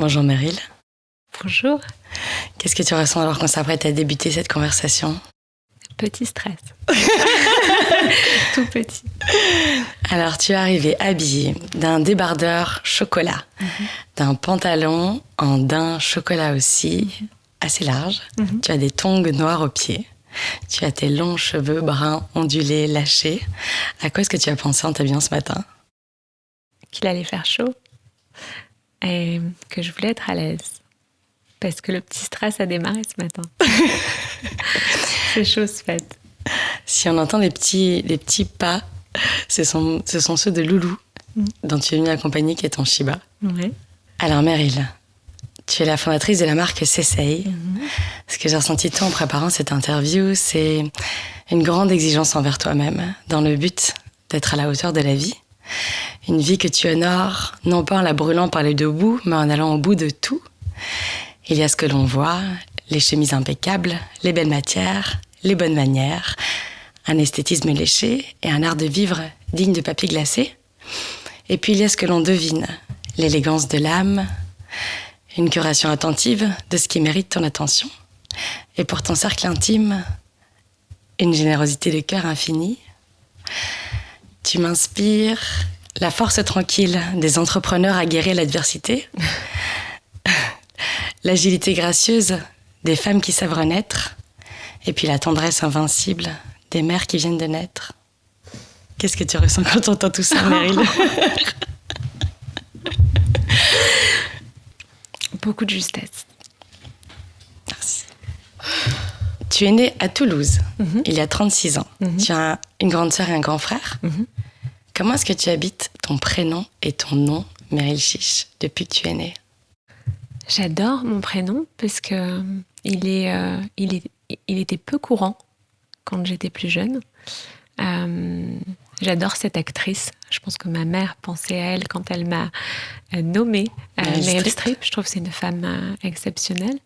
Bonjour Meryl. Bonjour. Qu'est-ce que tu ressens alors qu'on s'apprête à débuter cette conversation ? Petit stress. Tout petit. Alors tu es arrivée habillée d'un débardeur chocolat, d'un pantalon en daim chocolat aussi, assez large. Tu as des tongs noirs aux pieds. Tu as tes longs cheveux bruns ondulés, lâchés. À quoi est-ce que tu as pensé en t'habillant ce matin ? Qu'il allait faire chaud et que je voulais être à l'aise. Parce que le petit stress a démarré ce matin. C'est chose faite. Si on entend des petits pas, ce sont ceux de Loulou, dont tu es venue accompagner, qui est ton Shiba. Ouais. Alors Meryl, tu es la fondatrice de la marque S'essaye. Ce que j'ai ressenti toi en préparant cette interview, c'est une grande exigence envers toi-même, dans le but d'être à la hauteur de la vie. Une vie que tu honores, non pas en la brûlant par les deux bouts, mais en allant au bout de tout. Il y a ce que l'on voit, les chemises impeccables, les belles matières, les bonnes manières, un esthétisme léché et un art de vivre digne de papier glacé. Et puis il y a ce que l'on devine, l'élégance de l'âme, une curation attentive de ce qui mérite ton attention. Et pour ton cercle intime, une générosité de cœur infinie. Tu m'inspires la force tranquille des entrepreneurs aguerris à l'adversité, l'agilité gracieuse des femmes qui savent renaître, et puis la tendresse invincible des mères qui viennent de naître. Qu'est-ce que tu ressens quand tu entends tout ça, Meryl ? Beaucoup de justesse. Merci. Tu es née à Toulouse, il y a 36 ans. Tu as une grande sœur et un grand frère. Comment est-ce que tu habites ton prénom et ton nom, Meryl Chiche, depuis que tu es née ? J'adore mon prénom parce que il était peu courant quand j'étais plus jeune. J'adore cette actrice. Je pense que ma mère pensait à elle quand elle m'a nommée Meryl Streep. Je trouve que c'est une femme exceptionnelle.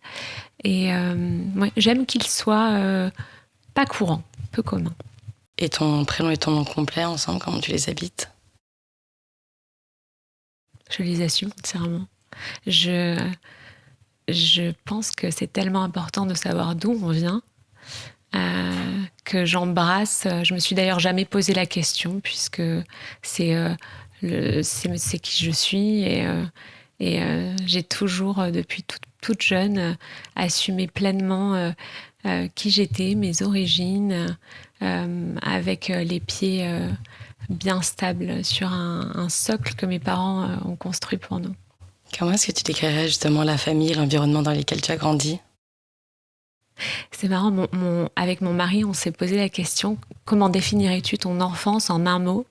Et ouais, j'aime qu'il soit pas courant, peu commun. Et ton prénom et ton nom complet ensemble, comment tu les habites ? Je les assume entièrement. Je pense que c'est tellement important de savoir d'où on vient que j'embrasse. Je me suis d'ailleurs jamais posé la question puisque c'est qui je suis et j'ai toujours depuis toute jeune assumé pleinement qui j'étais, mes origines, avec les pieds bien stables sur un socle que mes parents ont construit pour nous. Comment est-ce que tu décrirais justement la famille, l'environnement dans lequel tu as grandi ? C'est marrant, avec mon mari, on s'est posé la question, comment définirais-tu ton enfance en un mot ?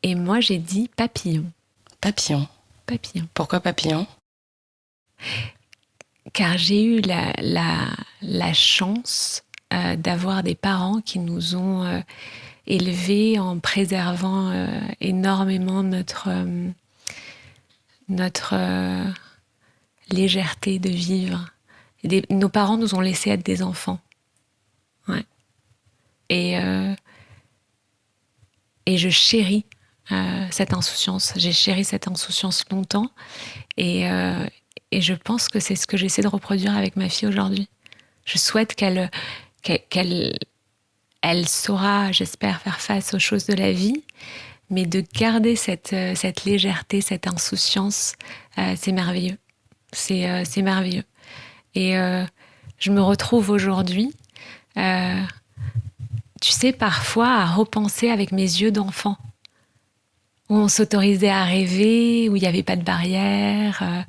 Et moi, j'ai dit papillon. Papillon. Papillon. Pourquoi papillon ? Car j'ai eu la chance d'avoir des parents qui nous ont élevés en préservant énormément notre légèreté de vivre. Nos parents nous ont laissé être des enfants. Ouais. Et je chéris cette insouciance. J'ai chéri cette insouciance longtemps. Et je pense que c'est ce que j'essaie de reproduire avec ma fille aujourd'hui. Je souhaite qu'elle saura, j'espère, faire face aux choses de la vie, mais de garder cette légèreté, cette insouciance, c'est merveilleux. C'est merveilleux. Et je me retrouve aujourd'hui, tu sais, parfois à repenser avec mes yeux d'enfant, où on s'autorisait à rêver, où il n'y avait pas de barrière,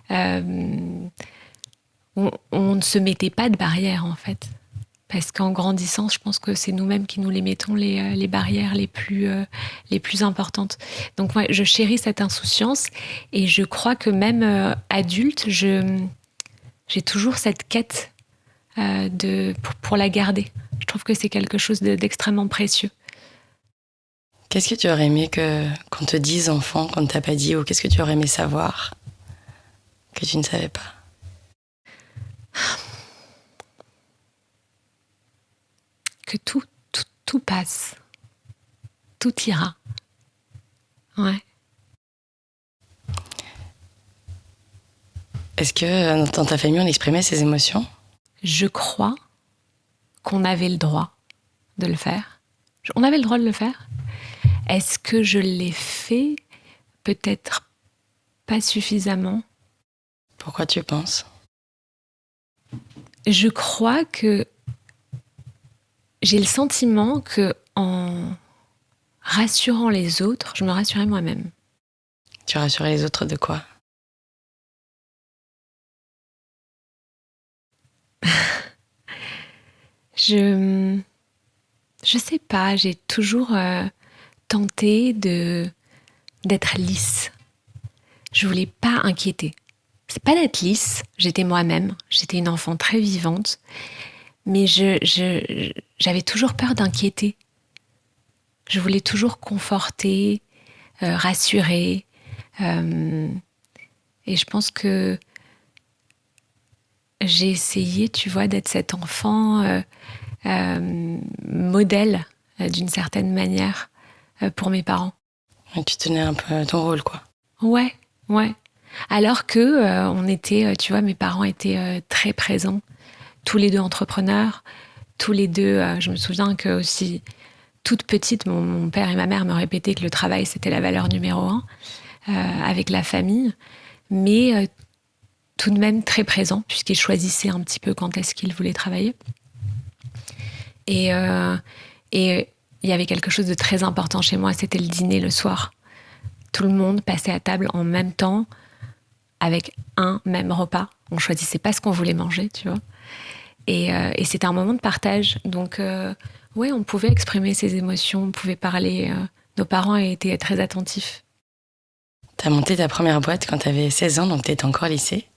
où on ne se mettait pas de barrière en fait. Parce qu'en grandissant, je pense que c'est nous-mêmes qui nous les mettons les barrières les plus importantes. Donc ouais, je chéris cette insouciance et je crois que même adulte, j'ai toujours cette quête pour la garder. Je trouve que c'est quelque chose d'extrêmement précieux. Qu'est-ce que tu aurais aimé qu'on te dise enfant, qu'on ne t'a pas dit, ou qu'est-ce que tu aurais aimé savoir que tu ne savais pas ? Que tout passe. Tout ira. Ouais. Est-ce que dans ta famille, on exprimait ses émotions? Je crois qu'on avait le droit de le faire. On avait le droit de le faire. Est-ce que je l'ai fait? Peut-être pas suffisamment. Pourquoi tu penses? Je crois que j'ai le sentiment que en rassurant les autres, je me rassurais moi-même. Tu rassurais les autres de quoi? Je sais pas, j'ai toujours tenté d'être lisse. Je voulais pas inquiéter. C'est pas d'être lisse, j'étais moi-même, j'étais une enfant très vivante, mais j'avais toujours peur d'inquiéter. Je voulais toujours conforter, rassurer. Et je pense que j'ai essayé, tu vois, d'être cet enfant modèle, d'une certaine manière, pour mes parents. Et tu tenais un peu ton rôle, quoi. Ouais. Alors que on était, tu vois, mes parents étaient très présents, tous les deux entrepreneurs, tous les deux. Je me souviens que aussi toute petite, mon père et ma mère me répétaient que le travail c'était la valeur numéro 1 avec la famille, mais tout de même très présents puisqu'ils choisissaient un petit peu quand est-ce qu'ils voulaient travailler. Et il y avait quelque chose de très important chez moi, c'était le dîner le soir. Tout le monde passait à table en même temps, avec un même repas. On choisissait pas ce qu'on voulait manger, tu vois. Et c'était un moment de partage. Donc, ouais, on pouvait exprimer ses émotions, on pouvait parler. Nos parents étaient très attentifs. T'as monté ta première boîte quand t'avais 16 ans, donc t'étais encore au lycée.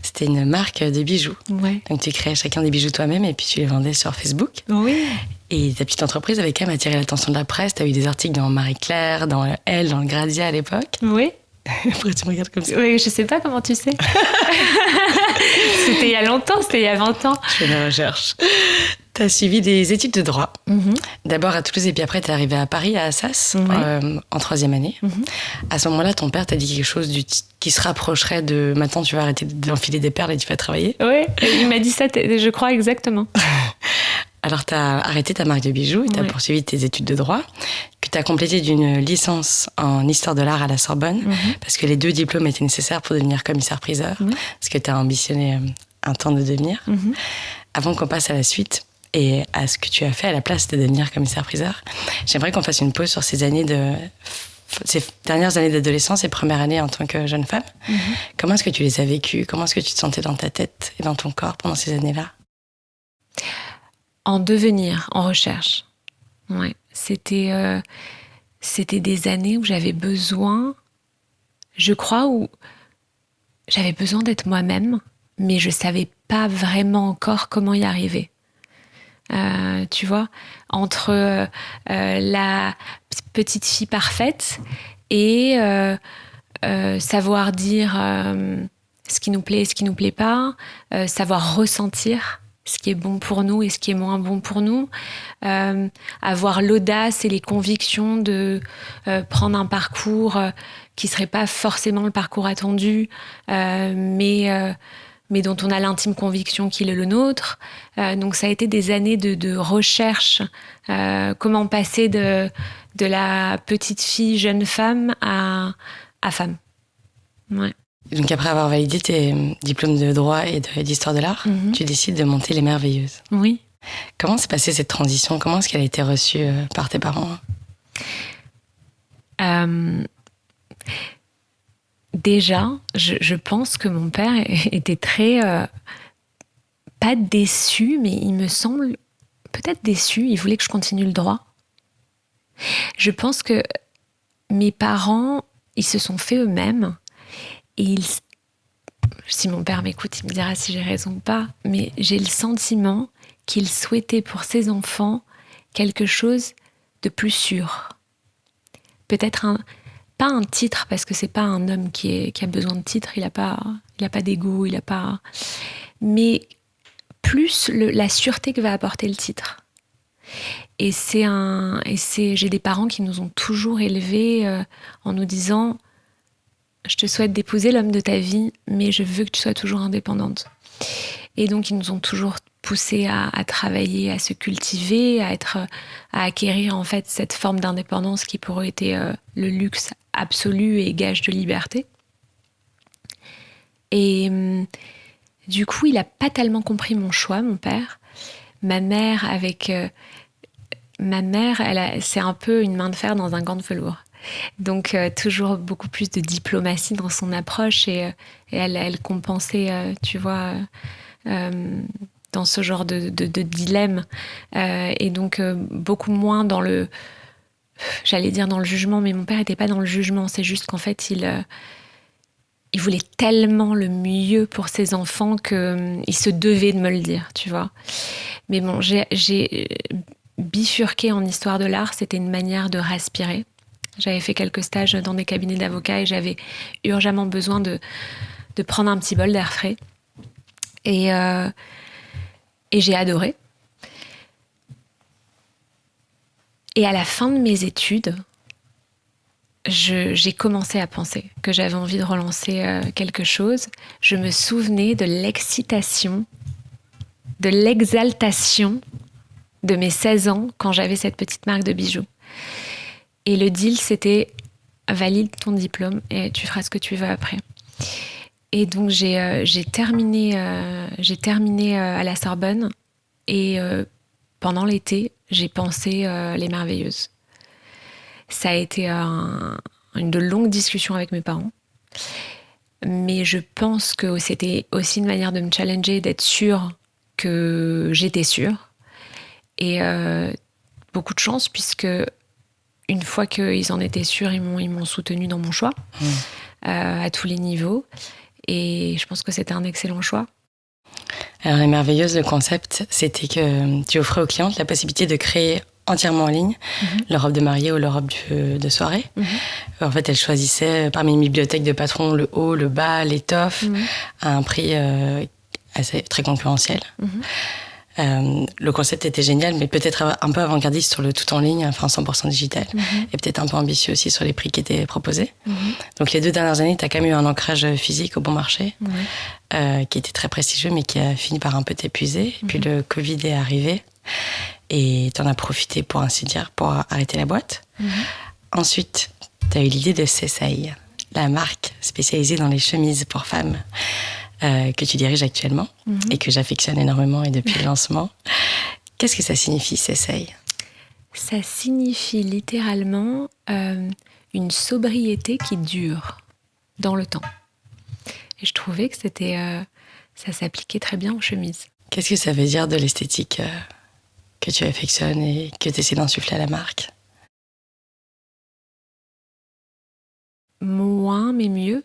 C'était une marque de bijoux. Ouais. Donc tu créais chacun des bijoux toi-même et puis tu les vendais sur Facebook. Oui. Et ta petite entreprise avait quand même attiré l'attention de la presse. T'as eu des articles dans Marie-Claire, dans Elle, dans le Grazia à l'époque. Oui. Pourquoi tu me regardes comme ça? Oui, je sais pas comment tu sais. C'était il y a longtemps, c'était il y a 20 ans. Je fais mes recherches. T'as suivi des études de droit. D'abord à Toulouse et puis après t'es arrivée à Paris, à Assas, en 3e année. À ce moment-là, ton père t'a dit quelque chose qui se rapprocherait de « maintenant tu vas arrêter d'enfiler des perles et tu vas travailler ». Oui, il m'a dit ça, je crois exactement. Alors, tu as arrêté ta marque de bijoux et tu as poursuivi tes études de droit, que tu as complété d'une licence en histoire de l'art à la Sorbonne, parce que les 2 diplômes étaient nécessaires pour devenir commissaire-priseur, ce que tu as ambitionné un temps de devenir. Avant qu'on passe à la suite et à ce que tu as fait à la place de devenir commissaire-priseur, j'aimerais qu'on fasse une pause sur ces dernières années d'adolescence et premières années en tant que jeune femme. Comment est-ce que tu les as vécues? Comment est-ce que tu te sentais dans ta tête et dans ton corps pendant ces années-là? En devenir, en recherche. Ouais. C'était des années où j'avais besoin, je crois, où j'avais besoin d'être moi-même, mais je savais pas vraiment encore comment y arriver. Tu vois, entre la petite fille parfaite et savoir dire ce qui nous plaît et ce qui nous plaît pas, savoir ressentir ce qui est bon pour nous et ce qui est moins bon pour nous, avoir l'audace et les convictions de prendre un parcours qui serait pas forcément le parcours attendu, mais dont on a l'intime conviction qu'il est le nôtre. Donc ça a été des années de recherche, comment passer de la petite fille, jeune femme à femme. Ouais. Donc après avoir validé tes diplômes de droit et d'histoire de l'art, tu décides de monter Les Merveilleuses. Oui. Comment s'est passée cette transition? Comment est-ce qu'elle a été reçue par tes parents? Déjà, je pense que mon père était très... pas déçu, mais il me semble peut-être déçu. Il voulait que je continue le droit. Je pense que mes parents, ils se sont fait eux-mêmes. Et si mon père m'écoute, il me dira si j'ai raison ou pas, mais j'ai le sentiment qu'il souhaitait pour ses enfants quelque chose de plus sûr. Peut-être pas un titre, parce que c'est pas un homme qui a besoin de titre, il a pas d'ego, mais plus la sûreté que va apporter le titre. Et j'ai des parents qui nous ont toujours élevés en nous disant je te souhaite d'épouser l'homme de ta vie, mais je veux que tu sois toujours indépendante. Et donc, ils nous ont toujours poussés à travailler, à se cultiver, à acquérir en fait cette forme d'indépendance qui pour eux était le luxe absolu et gage de liberté. Et du coup, il n'a pas tellement compris mon choix, mon père. Ma mère, c'est un peu une main de fer dans un gant de velours. Donc, toujours beaucoup plus de diplomatie dans son approche et elle compensait, tu vois, dans ce genre de dilemme. Et donc, beaucoup moins dans j'allais dire dans le jugement, mais mon père n'était pas dans le jugement. C'est juste qu'en fait, il voulait tellement le mieux pour ses enfants qu'il se devait de me le dire, tu vois. Mais bon, j'ai bifurqué en histoire de l'art, c'était une manière de respirer. J'avais fait quelques stages dans des cabinets d'avocats et j'avais urgemment besoin de prendre un petit bol d'air frais. Et j'ai adoré. Et à la fin de mes études, j'ai commencé à penser que j'avais envie de relancer quelque chose. Je me souvenais de l'excitation, de l'exaltation de mes 16 ans quand j'avais cette petite marque de bijoux. Et le deal, c'était valide ton diplôme et tu feras ce que tu veux après. Et donc, j'ai terminé à la Sorbonne et pendant l'été, j'ai pensé Les Merveilleuses. Ça a été de longues discussions avec mes parents. Mais je pense que c'était aussi une manière de me challenger, d'être sûre que j'étais sûre. Et beaucoup de chance, puisque une fois qu'ils en étaient sûrs, ils m'ont soutenue dans mon choix, à tous les niveaux. Et je pense que c'était un excellent choix. Alors, Les Merveilleuses, le concept, c'était que tu offrais aux clientes la possibilité de créer entièrement en ligne, leur robe de mariée ou leur robe de soirée. En fait, elles choisissaient parmi une bibliothèque de patrons le haut, le bas, l'étoffe, à un prix très concurrentiel. Le concept était génial, mais peut-être un peu avant-gardiste sur le tout en ligne, enfin 100% digital, et peut-être un peu ambitieux aussi sur les prix qui étaient proposés. Donc les 2 dernières années, tu as quand même eu un ancrage physique au bon marché, qui était très prestigieux, mais qui a fini par un peu t'épuiser. Et puis le Covid est arrivé, et tu en as profité, pour ainsi dire, pour arrêter la boîte. Ensuite, tu as eu l'idée de Sesei, la marque spécialisée dans les chemises pour femmes, que tu diriges actuellement et que j'affectionne énormément et depuis le lancement. Qu'est-ce que ça signifie, Sesei ? Ça signifie littéralement une sobriété qui dure dans le temps. Et je trouvais que ça s'appliquait très bien aux chemises. Qu'est-ce que ça veut dire de l'esthétique que tu affectionnes et que tu essaies d'insuffler à la marque ? Moins, mais mieux.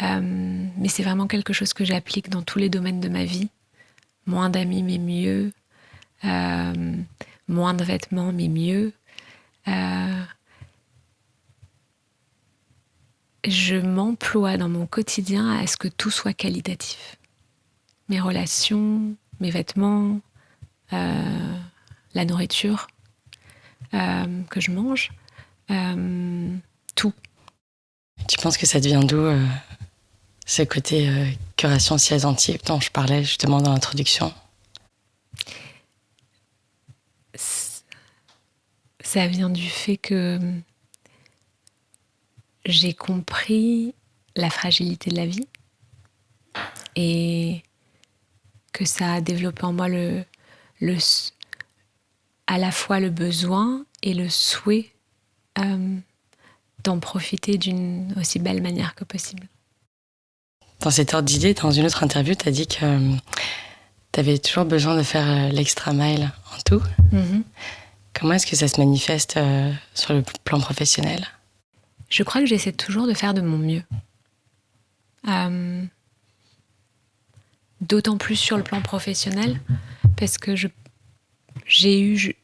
Mais c'est vraiment quelque chose que j'applique dans tous les domaines de ma vie. Moins d'amis, mais mieux. Moins de vêtements, mais mieux. Je m'emploie dans mon quotidien à ce que tout soit qualitatif. Mes relations, mes vêtements, la nourriture que je mange, tout. Tu penses que ça devient d'où ce côté curation si attentive dont je parlais justement dans l'introduction ? Ça vient du fait que j'ai compris la fragilité de la vie et que ça a développé en moi à la fois le besoin et le souhait d'en profiter d'une aussi belle manière que possible. Dans cet ordre d'idée, dans une autre interview, tu as dit que tu avais toujours besoin de faire l'extra mile en tout. Comment est-ce que ça se manifeste sur le plan professionnel ? Je crois que j'essaie toujours de faire de mon mieux. D'autant plus sur le plan professionnel, parce que j'ai eu,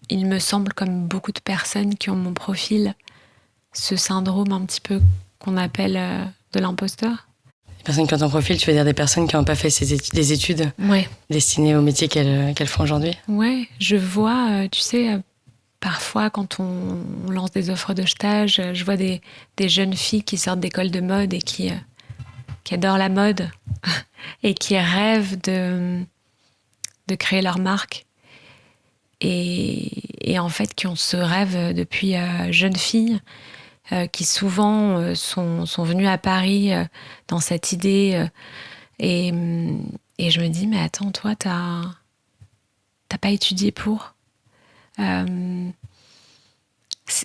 il me semble, comme beaucoup de personnes qui ont mon profil, ce syndrome un petit peu qu'on appelle de l'imposteur. Les personnes qui ont ton profil, tu veux dire des personnes qui n'ont pas fait des études destinées au métier qu'elles font aujourd'hui ? Ouais, je vois, tu sais, parfois, quand on lance des offres de stage, je vois des jeunes filles qui sortent d'école de mode et qui adorent la mode et qui rêvent de créer leur marque. Et en fait, qui ont ce rêve depuis jeune fille, qui souvent sont venues à Paris dans cette idée. Et je me dis, mais attends, toi, t'as pas étudié pour.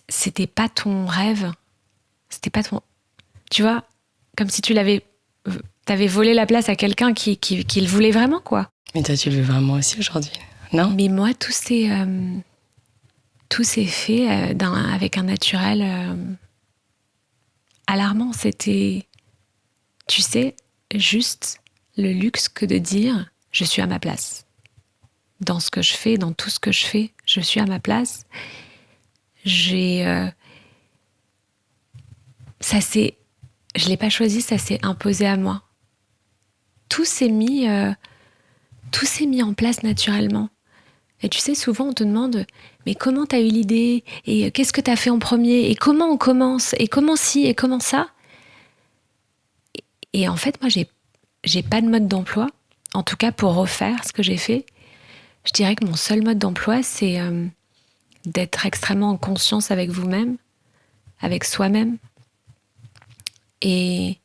C'était pas ton rêve. C'était pas ton... Tu vois, comme si t'avais volé la place à quelqu'un qui le voulait vraiment, quoi. Mais toi, tu le veux vraiment aussi aujourd'hui, non? Mais moi, tout s'est fait avec un naturel alarmant. C'était, tu sais, juste le luxe que de dire « je suis à ma place ». Dans ce que je fais, dans tout ce que je fais, je suis à ma place. Je l'ai pas choisi, ça s'est imposé à moi. Tout s'est mis en place naturellement. Et tu sais, souvent on te demande mais comment t'as eu l'idée, et qu'est-ce que t'as fait en premier, et comment on commence, et comment ci, et comment ça. Et en fait, moi, j'ai pas de mode d'emploi. En tout cas, pour refaire ce que j'ai fait, je dirais que mon seul mode d'emploi, c'est d'être extrêmement en conscience avec vous-même, avec soi-même. Et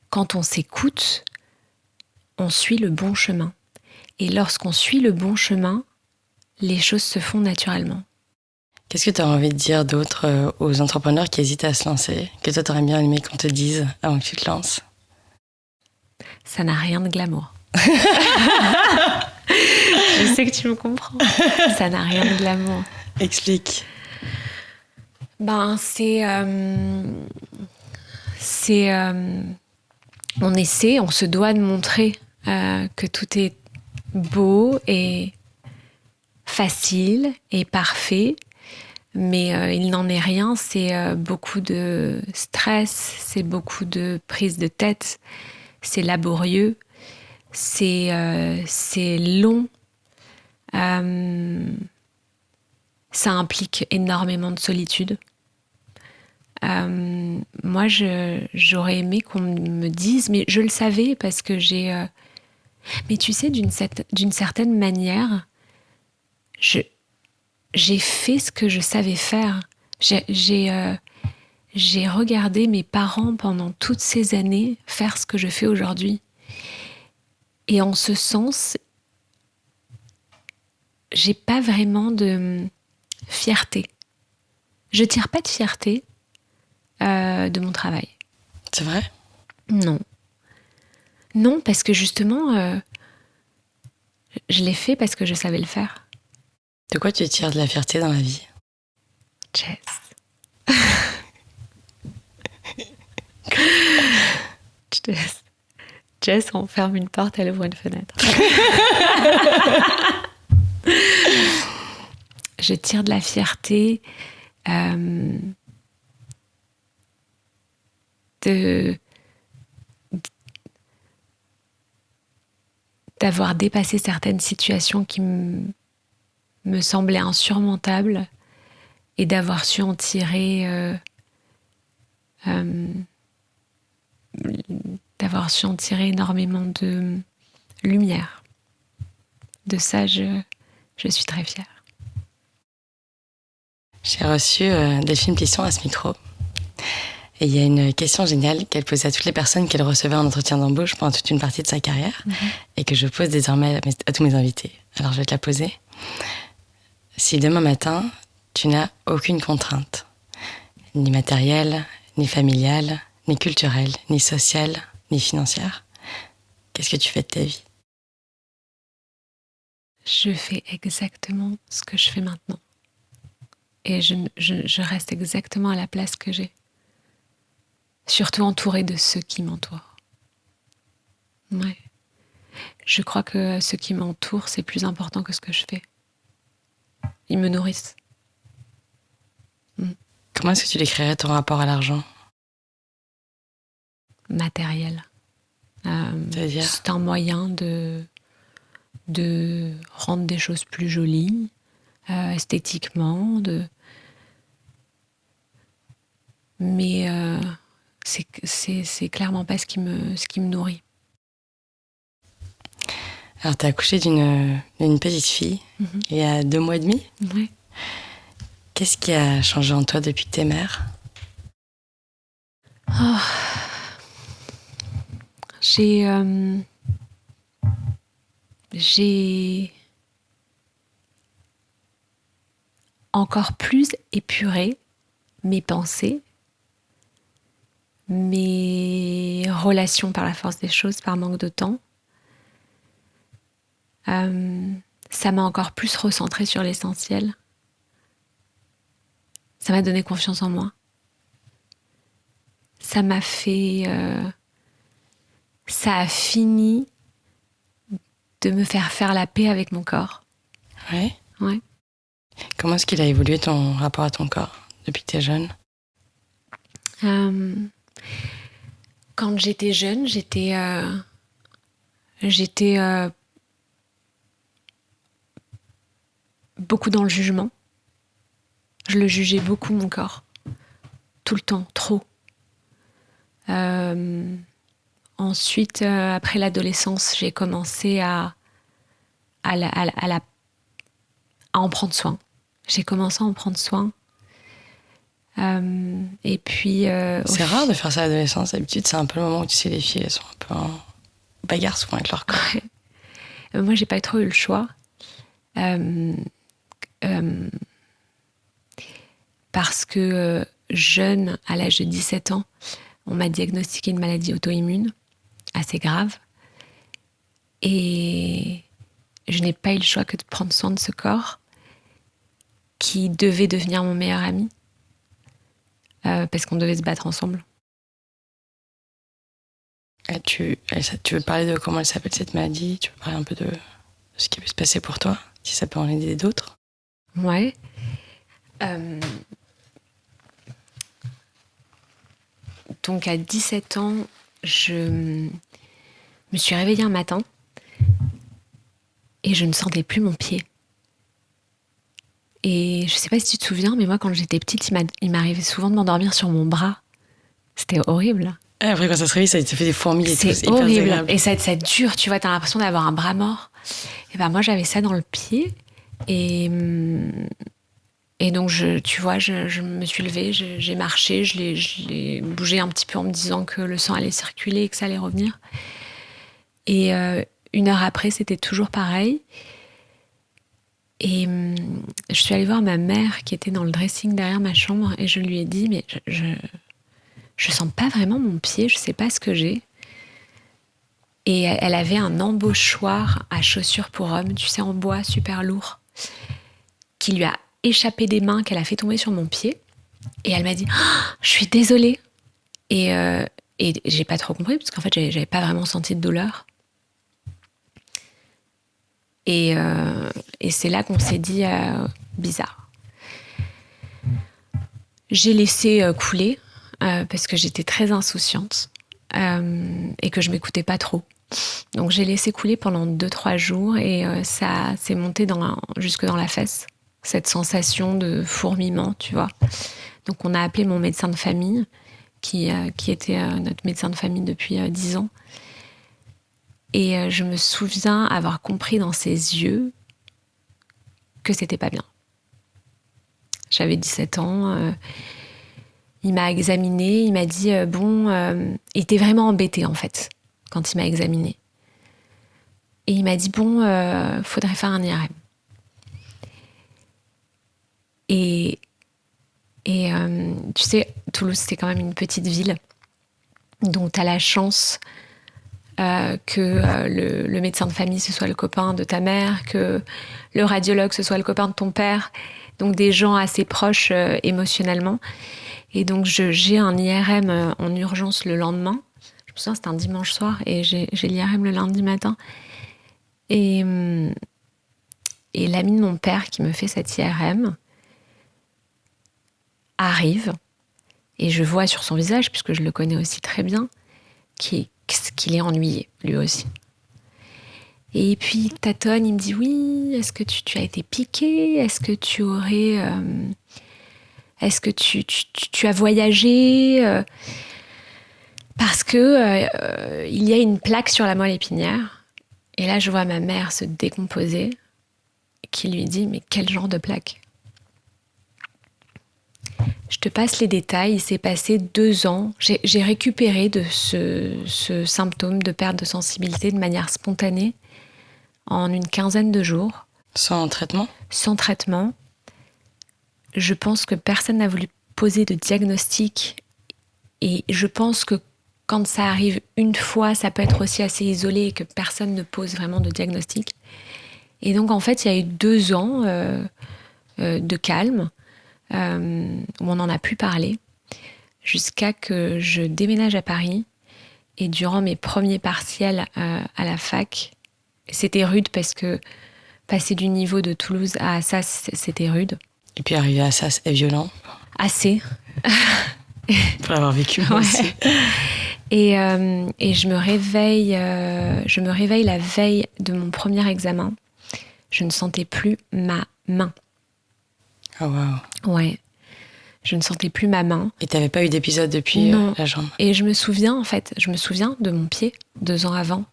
quand on s'écoute, on suit le bon chemin. Et lorsqu'on suit le bon chemin, les choses se font naturellement. Qu'est-ce que tu as envie de dire d'autre aux entrepreneurs qui hésitent à se lancer, que toi, tu aurais bien aimé qu'on te dise avant que tu te lances? Ça n'a rien de glamour. Je sais que tu me comprends. Ça n'a rien de glamour. Explique. On essaie, on se doit de montrer que tout est beau et facile et parfait, mais il n'en est rien. C'est beaucoup de stress, c'est beaucoup de prise de tête, c'est laborieux, c'est long. Ça implique énormément de solitude. Moi, j'aurais aimé qu'on me dise, mais je le savais parce que j'ai... Mais tu sais, d'une certaine manière, j'ai fait ce que je savais faire. J'ai regardé mes parents pendant toutes ces années faire ce que je fais aujourd'hui. Et en ce sens, j'ai pas vraiment de fierté. Je tire pas de fierté de mon travail. C'est vrai? Non. Non, parce que justement, je l'ai fait parce que je savais le faire. De quoi tu tires de la fierté dans la vie? Jess. Jess, on ferme une porte, elle ouvre une fenêtre. Je tire de la fierté d'avoir dépassé certaines situations qui me semblaient insurmontables et d'avoir su en tirer énormément de lumière. De ça, je suis très fière. J'ai reçu Delphine Plisson à ce micro. Et il y a une question géniale qu'elle posait à toutes les personnes qu'elle recevait en entretien d'embauche pendant toute une partie de sa carrière, et que je pose désormais à tous mes invités. Alors je vais te la poser. Si demain matin, tu n'as aucune contrainte, ni matérielle, ni familiale, ni culturelle, ni sociale, ni financière, qu'est-ce que tu fais de ta vie? Je fais exactement ce que je fais maintenant. Et je reste exactement à la place que j'ai. Surtout entourée de ceux qui m'entourent. Ouais. Je crois que ceux qui m'entourent, c'est plus important que ce que je fais. Ils me nourrissent. Comment est-ce que tu décrirais ton rapport à l'argent? Matériel. C'est-à-dire? C'est un moyen de rendre des choses plus jolies, esthétiquement, mais c'est clairement pas ce qui me nourrit. Alors, t'as accouché d'une petite fille il y a 2 mois et demi. Ouais. Qu'est-ce qui a changé en toi depuis que t'es mère? J'ai encore plus épuré mes pensées, mes relations par la force des choses, par manque de temps. Ça m'a encore plus recentrée sur l'essentiel. Ça m'a donné confiance en moi. Ça m'a fait... ça a fini de me faire la paix avec mon corps. Ouais. Ouais. Comment est-ce qu'il a évolué ton rapport à ton corps depuis que t'es jeune? Quand j'étais jeune, j'étais beaucoup dans le jugement. Je le jugeais beaucoup, mon corps. Tout le temps, trop. Ensuite, après l'adolescence, j'ai commencé à en prendre soin. J'ai commencé à en prendre soin. Et puis... c'est rare de faire ça à l'adolescence. D'habitude, c'est un peu le moment où tu sais, les filles, elles sont un peu en bagarre souvent avec leur corps. Ouais. Moi, j'ai pas trop eu le choix. Parce que jeune, à l'âge de 17 ans, on m'a diagnostiqué une maladie auto-immune assez grave. Et je n'ai pas eu le choix que de prendre soin de ce corps qui devait devenir mon meilleur ami. Parce qu'on devait se battre ensemble. Et tu veux parler de comment elle s'appelle cette maladie? Tu veux parler un peu de ce qui peut se passer pour toi, si ça peut en aider d'autres? Ouais. Donc à 17 ans, je me suis réveillée un matin et je ne sentais plus mon pied. Et je sais pas si tu te souviens, mais moi quand j'étais petite, il m'arrivait souvent de m'endormir sur mon bras. C'était horrible. Et après, quand ça se réveille, ça te fait des fourmis et tout. C'est horrible. Et ça dure, tu vois, t'as l'impression d'avoir un bras mort. Et ben moi, j'avais ça dans le pied. Et donc, tu vois, je me suis levée, j'ai marché, je l'ai bougé un petit peu en me disant que le sang allait circuler et que ça allait revenir. Et 1 heure après, c'était toujours pareil. Et je suis allée voir ma mère qui était dans le dressing derrière ma chambre et je lui ai dit, mais je sens pas vraiment mon pied, je sais pas ce que j'ai. Et elle avait un embauchoir à chaussures pour hommes, tu sais, en bois, super lourd, qui lui a échappé des mains, qu'elle a fait tomber sur mon pied. Et elle m'a dit, oh, je suis désolée. Et j'ai pas trop compris, parce qu'en fait, j'avais pas vraiment senti de douleur. Et c'est là qu'on s'est dit, bizarre. J'ai laissé couler, parce que j'étais très insouciante, et que je m'écoutais pas trop. Donc j'ai laissé couler pendant 2-3 jours et ça s'est monté jusque dans la fesse, cette sensation de fourmillement, tu vois. Donc on a appelé mon médecin de famille, qui était notre médecin de famille depuis 10 ans. Et je me souviens avoir compris dans ses yeux que c'était pas bien. J'avais 17 ans, il m'a examinée, il m'a dit il était vraiment embêté en fait quand il m'a examinée. Et il m'a dit faudrait faire un IRM. Et tu sais, Toulouse, c'est quand même une petite ville. Donc, tu as la chance que le médecin de famille, ce soit le copain de ta mère, que le radiologue, ce soit le copain de ton père. Donc, des gens assez proches émotionnellement. Et donc, j'ai un IRM en urgence le lendemain. Je me souviens, c'était un dimanche soir et j'ai l'IRM le lundi matin. Et l'ami de mon père qui me fait cet IRM arrive et je vois sur son visage, puisque je le connais aussi très bien, qu'il est ennuyé, lui aussi. Et puis il tâtonne, il me dit oui, est-ce que tu as été piqué? Est-ce que tu aurais... est-ce que tu as voyagé? Parce que il y a une plaque sur la moelle épinière. Et là, je vois ma mère se décomposer, qui lui dit, mais quel genre de plaque? Je te passe les détails. Il s'est passé 2 ans. J'ai récupéré de ce symptôme de perte de sensibilité de manière spontanée en une quinzaine de jours. Sans traitement? Sans traitement. Je pense que personne n'a voulu poser de diagnostic. Et je pense que quand ça arrive une fois, ça peut être aussi assez isolé et que personne ne pose vraiment de diagnostic. Et donc, en fait, il y a eu 2 ans de calme où on n'en a plus parlé jusqu'à que je déménage à Paris. Et durant mes premiers partiels à la fac, c'était rude parce que passer du niveau de Toulouse à Assas, c'était rude. Et puis arriver à Assas est violent. Assez. Pour l'avoir vécu moi aussi. Et je me réveille la veille de mon premier examen. Je ne sentais plus ma main. Oh waouh. Ouais. Je ne sentais plus ma main. Et t'avais pas eu d'épisode depuis la jambe? Et je me souviens de mon pied 2 ans avant.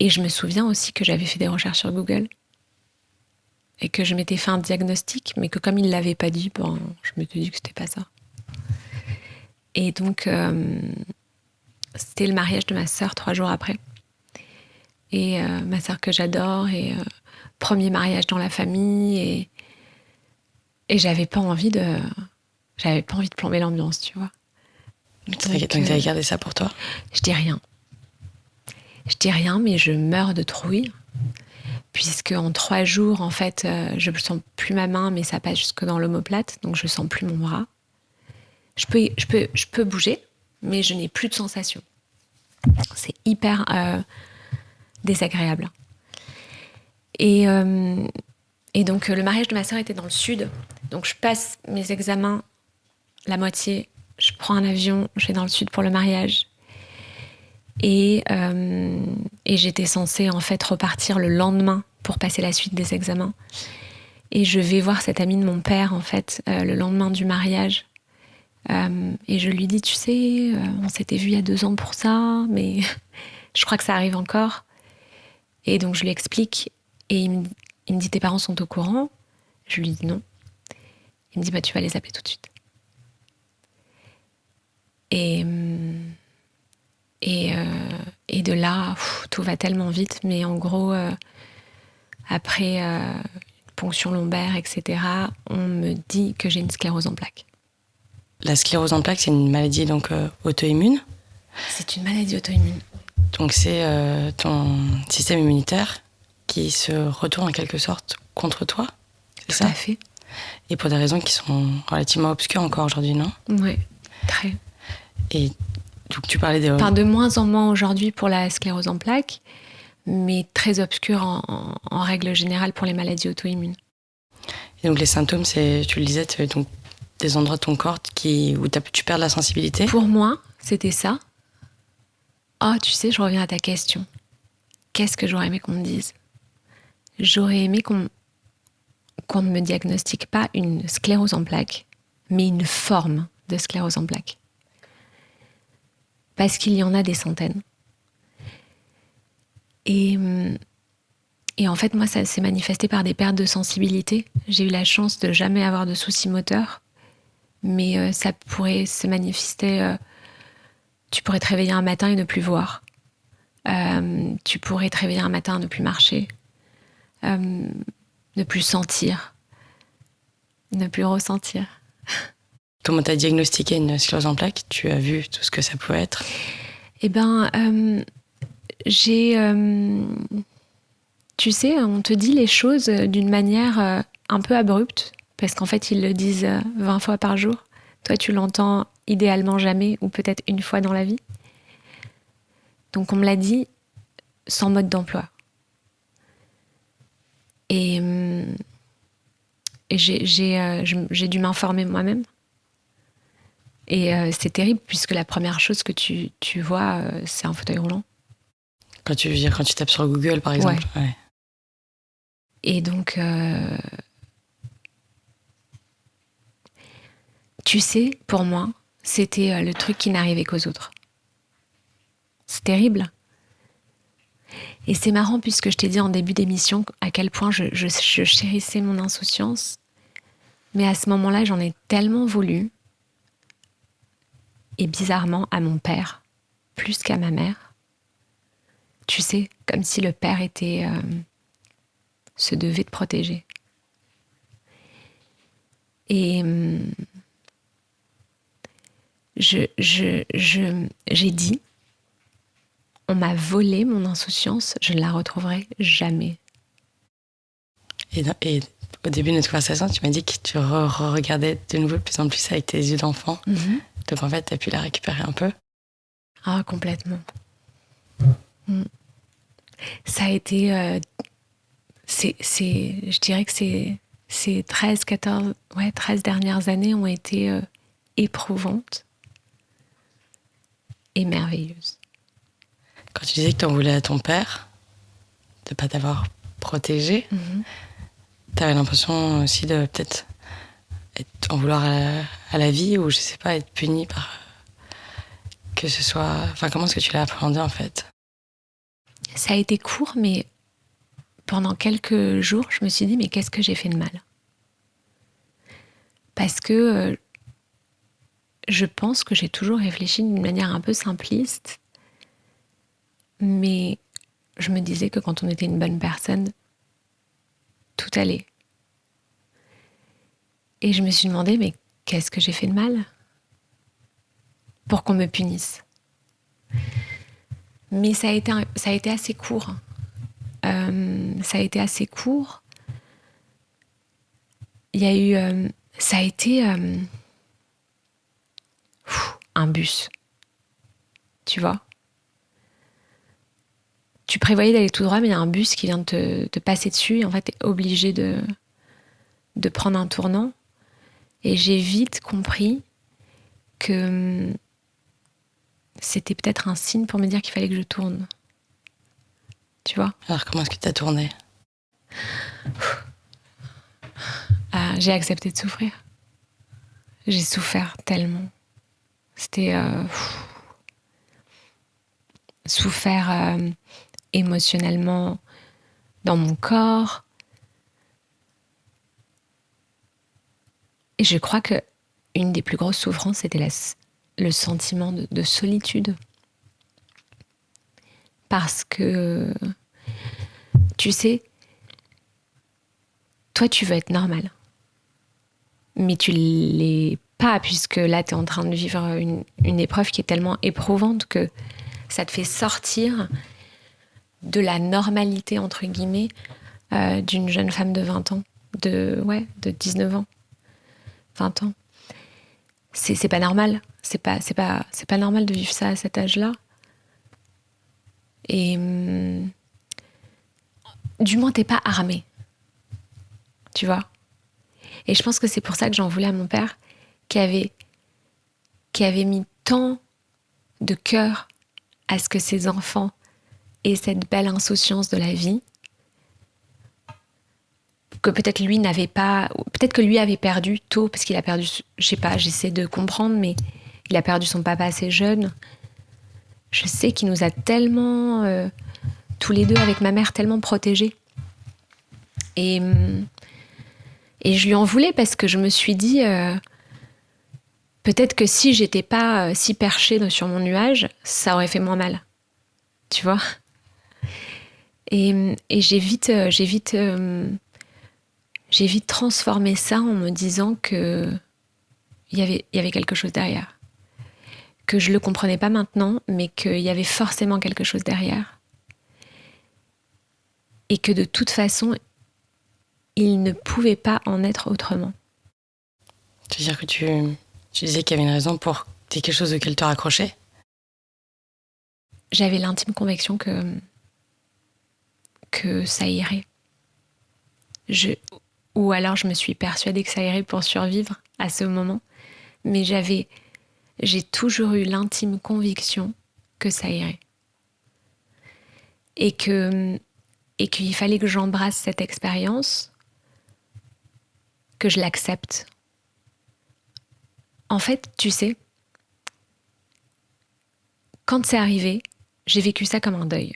Et je me souviens aussi que j'avais fait des recherches sur Google et que je m'étais fait un diagnostic, mais que comme il l'avait pas dit, je m'étais dit que c'était pas ça. Et donc, c'était le mariage de ma sœur 3 jours après. Et ma sœur que j'adore, et premier mariage dans la famille, et j'avais pas envie de plomber l'ambiance, tu vois. Donc t'avais gardé ça pour toi? Je dis rien. Je dis rien, mais je meurs de trouille. Puisque en 3 jours, en fait, je ne sens plus ma main, mais ça passe jusque dans l'omoplate, donc je ne sens plus mon bras. Je peux bouger, mais je n'ai plus de sensation. C'est hyper désagréable. Et donc, le mariage de ma sœur était dans le sud. Donc, je passe mes examens, la moitié. Je prends un avion, je vais dans le sud pour le mariage. Et j'étais censée, en fait, repartir le lendemain pour passer la suite des examens. Et je vais voir cette amie de mon père, en fait, le lendemain du mariage. Et je lui dis, tu sais, on s'était vu il y a 2 ans pour ça, mais je crois que ça arrive encore. Et donc, je lui explique. Et il me dit, tes parents sont au courant? Je lui dis non. Il me dit, bah, tu vas les appeler tout de suite. Et de là, tout va tellement vite. Mais en gros, après une ponction lombaire, etc., on me dit que j'ai une sclérose en plaques. La sclérose en plaques, c'est une maladie donc auto-immune? C'est une maladie auto-immune. Donc c'est ton système immunitaire qui se retourne en quelque sorte contre toi? C'est ça? Tout à fait. Et pour des raisons qui sont relativement obscures encore aujourd'hui, non? Oui, très. Et donc tu parlais des... Enfin, de moins en moins aujourd'hui pour la sclérose en plaques, mais très obscure en règle générale pour les maladies auto-immunes. Et donc les symptômes, c'est, tu le disais, donc des endroits de ton corps où tu perds la sensibilité? Pour moi, c'était ça. Oh, tu sais, je reviens à ta question. Qu'est-ce que j'aurais aimé qu'on me dise? J'aurais aimé qu'on ne me diagnostique pas une sclérose en plaques, mais une forme de sclérose en plaques. Parce qu'il y en a des centaines. Et en fait, moi, ça s'est manifesté par des pertes de sensibilité. J'ai eu la chance de jamais avoir de soucis moteurs, mais ça pourrait se manifester... tu pourrais te réveiller un matin et ne plus voir. Tu pourrais te réveiller un matin et ne plus marcher. Ne plus sentir. Ne plus ressentir. Comment tu as diagnostiqué une sclérose en plaques? Tu as vu tout ce que ça pouvait être? Eh ben, j'ai... tu sais, on te dit les choses d'une manière un peu abrupte, parce qu'en fait, ils le disent 20 fois par jour. Toi, tu l'entends idéalement jamais, ou peut-être une fois dans la vie. Donc, on me l'a dit sans mode d'emploi. Et j'ai dû m'informer moi-même. Et c'est terrible, puisque la première chose que tu vois, c'est un fauteuil roulant. Quand tu tapes sur Google, par exemple. Ouais. Et donc, tu sais, pour moi, c'était le truc qui n'arrivait qu'aux autres. C'est terrible. Et c'est marrant puisque je t'ai dit en début d'émission à quel point je chérissais mon insouciance. Mais à ce moment-là, j'en ai tellement voulu. Et bizarrement, à mon père, plus qu'à ma mère. Tu sais, comme si le père se devait de protéger. Et j'ai dit, on m'a volé mon insouciance, je ne la retrouverai jamais. Et au début de notre conversation, tu m'as dit que tu regardais de nouveau de plus en plus avec tes yeux d'enfant. Mm-hmm. Donc en fait, tu as pu la récupérer un peu. Ah, complètement. Ça a été... je dirais que ces 13 dernières années ont été éprouvantes et merveilleuses. Quand tu disais que tu en voulais à ton père, de ne pas t'avoir protégé, tu avais l'impression aussi de peut-être en vouloir à la vie, ou je sais pas, être puni par... que ce soit... Enfin, comment est-ce que tu l'as appréhendé en fait? Ça a été court, mais pendant quelques jours, je me suis dit, mais qu'est-ce que j'ai fait de mal? Parce que je pense que j'ai toujours réfléchi d'une manière un peu simpliste, mais je me disais que quand on était une bonne personne, tout allait. Et je me suis demandé, mais qu'est-ce que j'ai fait de mal pour qu'on me punisse? Mais ça a été assez court. Ça a été assez court. Il y a eu... ça a été un bus. Tu vois? Tu prévoyais d'aller tout droit, mais il y a un bus qui vient de te passer dessus. Et en fait, tu es obligé de prendre un tournant. Et j'ai vite compris que c'était peut-être un signe pour me dire qu'il fallait que je tourne. Tu vois? Alors comment est-ce que tu as tourné? J'ai accepté de souffrir. J'ai souffert tellement. C'était... souffert émotionnellement dans mon corps. Et je crois que une des plus grosses souffrances, c'était le sentiment de solitude. Parce que, tu sais, toi, tu veux être normal. Mais tu l'es pas, puisque là, tu es en train de vivre une épreuve qui est tellement éprouvante que ça te fait sortir de la normalité, entre guillemets, d'une jeune femme de 20 ans, de 19 ans, 20 ans. C'est pas normal. C'est pas normal de vivre ça à cet âge-là. Et du moins, t'es pas armé. Tu vois? Et je pense que c'est pour ça que j'en voulais à mon père, qui avait mis tant de cœur à ce que ses enfants aient cette belle insouciance de la vie, que peut-être lui n'avait pas... Peut-être que lui avait perdu tôt, parce qu'il a perdu... Je sais pas, j'essaie de comprendre, mais il a perdu son papa assez jeune. Je sais qu'il nous a tellement... tous les deux, avec ma mère, tellement protégés. Et je lui en voulais parce que je me suis dit... peut-être que si j'étais pas si perchée sur mon nuage, ça aurait fait moins mal. Tu vois? Et j'ai vite transformé ça en me disant que il y avait quelque chose derrière. Que je le comprenais pas maintenant, mais qu'il y avait forcément quelque chose derrière. Et que de toute façon, il ne pouvait pas en être autrement. Tu veux dire que tu disais qu'il y avait une raison pour qu'il y ait quelque chose auquel te raccrocher? J'avais l'intime conviction que ça irait. Ou alors je me suis persuadée que ça irait pour survivre à ce moment. Mais j'ai toujours eu l'intime conviction que ça irait. et qu'il fallait que j'embrasse cette expérience, que je l'accepte. En fait, tu sais, quand c'est arrivé, j'ai vécu ça comme un deuil.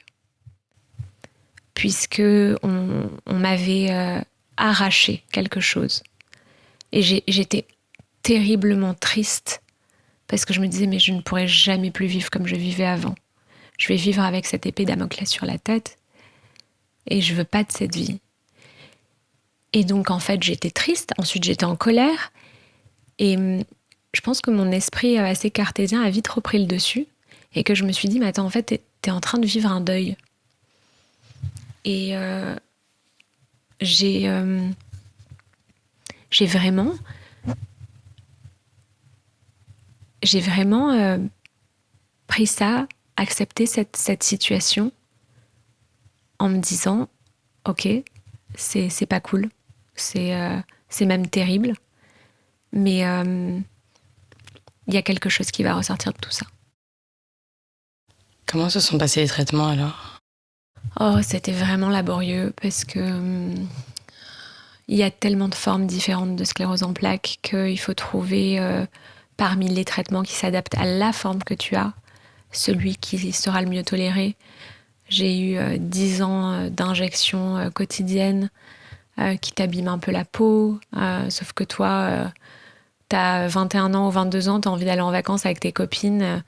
Puisque on m'avait arraché quelque chose. Et j'étais terriblement triste parce que je me disais, mais je ne pourrai jamais plus vivre comme je vivais avant. Je vais vivre avec cette épée Damoclès sur la tête et je veux pas de cette vie. Et donc, en fait, j'étais triste. Ensuite, j'étais en colère. Et je pense que mon esprit assez cartésien a vite repris le dessus et que je me suis dit, mais attends, en fait, t'es en train de vivre un deuil. Et j'ai vraiment pris ça, accepté cette situation en me disant, ok, c'est pas cool, c'est même terrible, mais il y a quelque chose qui va ressortir de tout ça. Comment se sont passés les traitements alors ? Oh, c'était vraiment laborieux parce que il y a tellement de formes différentes de sclérose en plaques qu'il faut trouver parmi les traitements qui s'adaptent à la forme que tu as, celui qui sera le mieux toléré. J'ai eu 10 ans d'injections quotidiennes qui t'abîment un peu la peau, sauf que toi, t'as 21 ans ou 22 ans, t'as envie d'aller en vacances avec tes copines,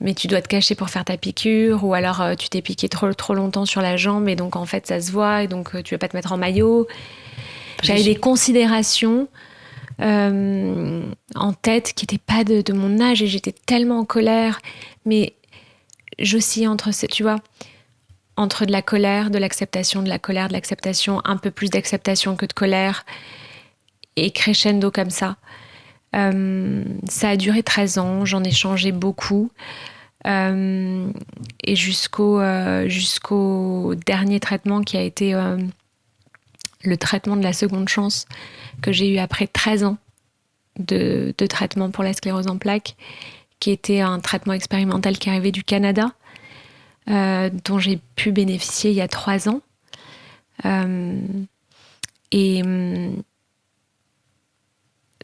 mais tu dois te cacher pour faire ta piqûre, ou alors tu t'es piqué trop longtemps sur la jambe et donc en fait ça se voit et donc tu veux pas te mettre en maillot. J'avais des considérations en tête qui n'étaient pas de mon âge et j'étais tellement en colère, mais j'oscillais entre, tu vois, entre de la colère, de l'acceptation, de la colère, de l'acceptation, un peu plus d'acceptation que de colère, et crescendo comme ça. Ça a duré 13 ans, j'en ai changé beaucoup. Et jusqu'au dernier traitement qui a été le traitement de la seconde chance que j'ai eu après 13 ans de traitement pour la sclérose en plaques, qui était un traitement expérimental qui arrivait du Canada, dont j'ai pu bénéficier il y a 3 ans. Et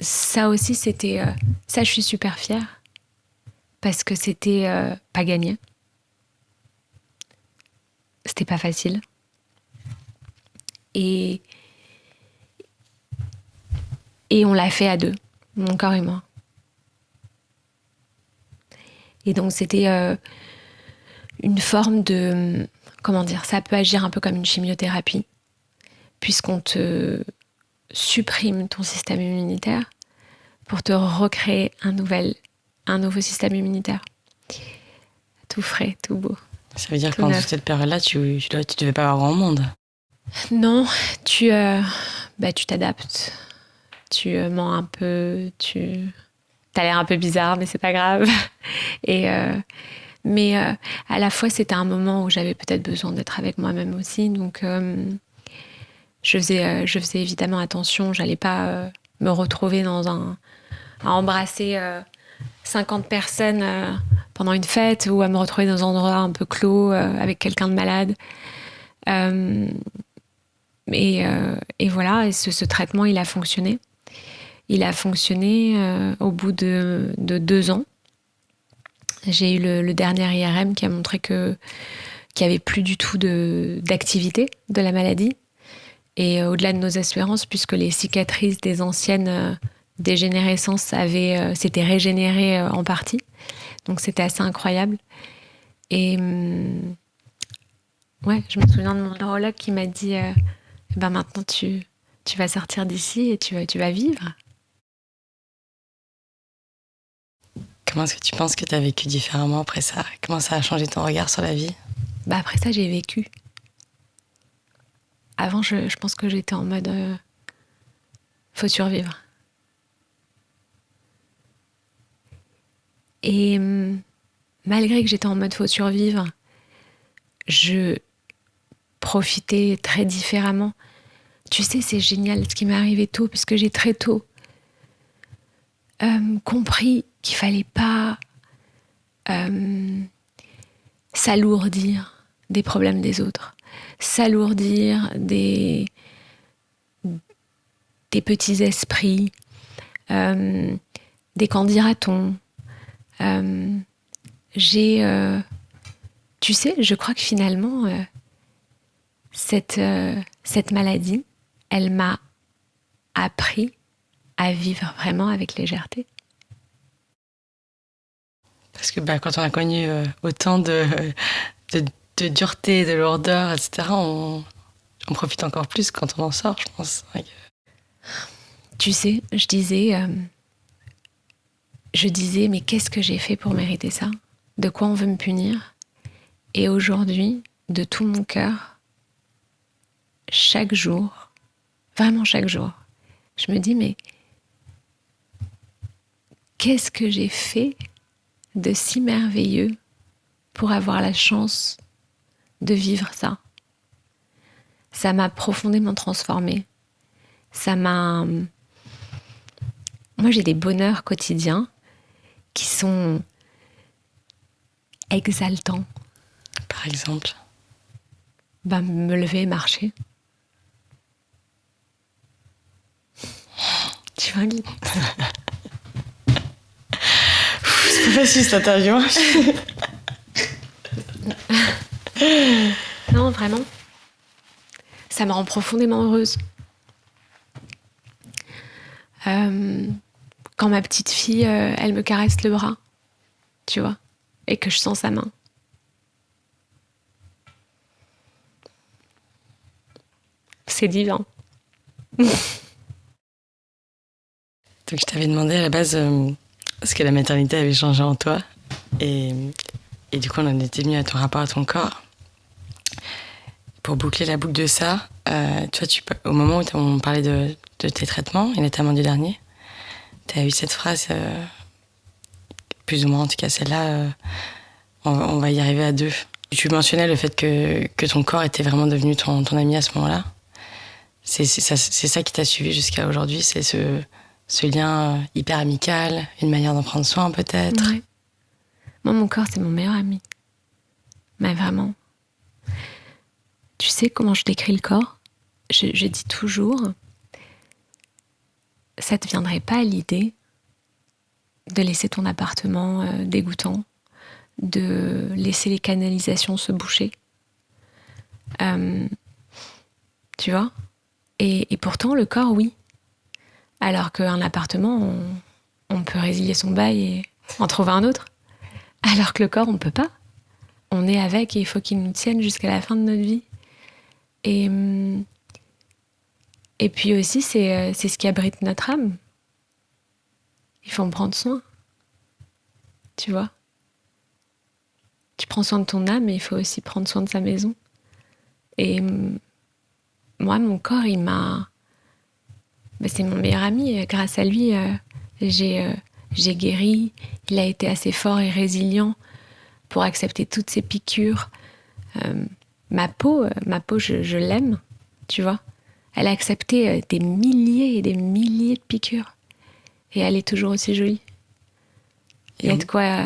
ça aussi, c'était... ça, je suis super fière. Parce que c'était pas gagné. C'était pas facile. Et on l'a fait à deux, mon corps et moi. Et donc c'était une forme de... Comment dire ? Ça peut agir un peu comme une chimiothérapie, puisqu'on te supprime ton système immunitaire pour te recréer un nouveau système immunitaire. Tout frais, tout beau. Ça veut dire que pendant toute cette période-là, tu devais pas avoir grand monde. Non, tu t'adaptes. Tu mens un peu, t'as l'air un peu bizarre, mais c'est pas grave. Mais à la fois, c'était un moment où j'avais peut-être besoin d'être avec moi-même aussi. Donc, je faisais évidemment attention. J'allais pas me retrouver à embrasser 50 personnes pendant une fête ou à me retrouver dans un endroit un peu clos avec quelqu'un de malade. Et voilà, et ce traitement, il a fonctionné. Il a fonctionné au bout de 2 ans. J'ai eu le dernier IRM qui a montré qu'il n'y avait plus du tout d'activité de la maladie. Et au-delà de nos espérances, puisque les cicatrices des anciennes dégénérescences s'étaient régénérées en partie. Donc c'était assez incroyable. Et ouais, je me souviens de mon neurologue qui m'a dit maintenant tu vas sortir d'ici et tu vas vivre. Comment est-ce que tu penses que tu as vécu différemment après ça ? Comment ça a changé ton regard sur la vie ? Après ça, j'ai vécu. Avant, je pense que j'étais en mode faut survivre. Et malgré que j'étais en mode faut survivre, je profitais très différemment. Tu sais, c'est génial ce qui m'est arrivé tôt, puisque j'ai très tôt compris qu'il fallait pas s'alourdir des problèmes des autres, s'alourdir des petits esprits, des qu'en dira-t-on. Tu sais, je crois que finalement, cette maladie, elle m'a appris à vivre vraiment avec légèreté. Parce que quand on a connu autant de dureté, de lourdeur, etc., on profite encore plus quand on en sort, je pense. Tu sais, je disais, mais qu'est-ce que j'ai fait pour mériter ça ? De quoi on veut me punir ? Et aujourd'hui, de tout mon cœur, chaque jour, vraiment chaque jour, je me dis, mais qu'est-ce que j'ai fait de si merveilleux pour avoir la chance de vivre ça ? Ça m'a profondément transformée. Moi, j'ai des bonheurs quotidiens qui sont exaltants. Par exemple ? Me lever et marcher. Tu vois, Guy ? C'est pas facile cette interview. Non, vraiment. Ça me rend profondément heureuse. Quand ma petite fille, elle me caresse le bras, tu vois, et que je sens sa main. C'est divin. Donc je t'avais demandé à la base ce que la maternité avait changé en toi. Et du coup, on en était venu à ton rapport à ton corps. Pour boucler la boucle de ça, toi, au moment où on parlait de tes traitements, et notamment du dernier, tu as eu cette phrase, plus ou moins en tout cas celle-là, on va y arriver à deux. Tu mentionnais le fait que ton corps était vraiment devenu ton ami à ce moment-là. C'est ça qui t'a suivi jusqu'à aujourd'hui, c'est ce lien hyper amical, une manière d'en prendre soin peut-être. Ouais. Moi, mon corps, c'est mon meilleur ami. Mais vraiment. Tu sais comment je décris le corps ? Je dis toujours, ça te viendrait pas à l'idée de laisser ton appartement dégoûtant, de laisser les canalisations se boucher. Tu vois ? Et pourtant, le corps, oui. Alors qu'un appartement, on peut résilier son bail et en trouver un autre. Alors que le corps, on peut pas. On est avec et il faut qu'il nous tienne jusqu'à la fin de notre vie. Et puis aussi, c'est ce qui abrite notre âme. Il faut en prendre soin. Tu vois ? Tu prends soin de ton âme, mais il faut aussi prendre soin de sa maison. Et moi, mon corps, c'est mon meilleur ami. Grâce à lui, j'ai guéri. Il a été assez fort et résilient pour accepter toutes ces piqûres. Ma peau, je l'aime, tu vois. Elle a accepté des milliers et des milliers de piqûres. Et elle est toujours aussi jolie. Il y a de quoi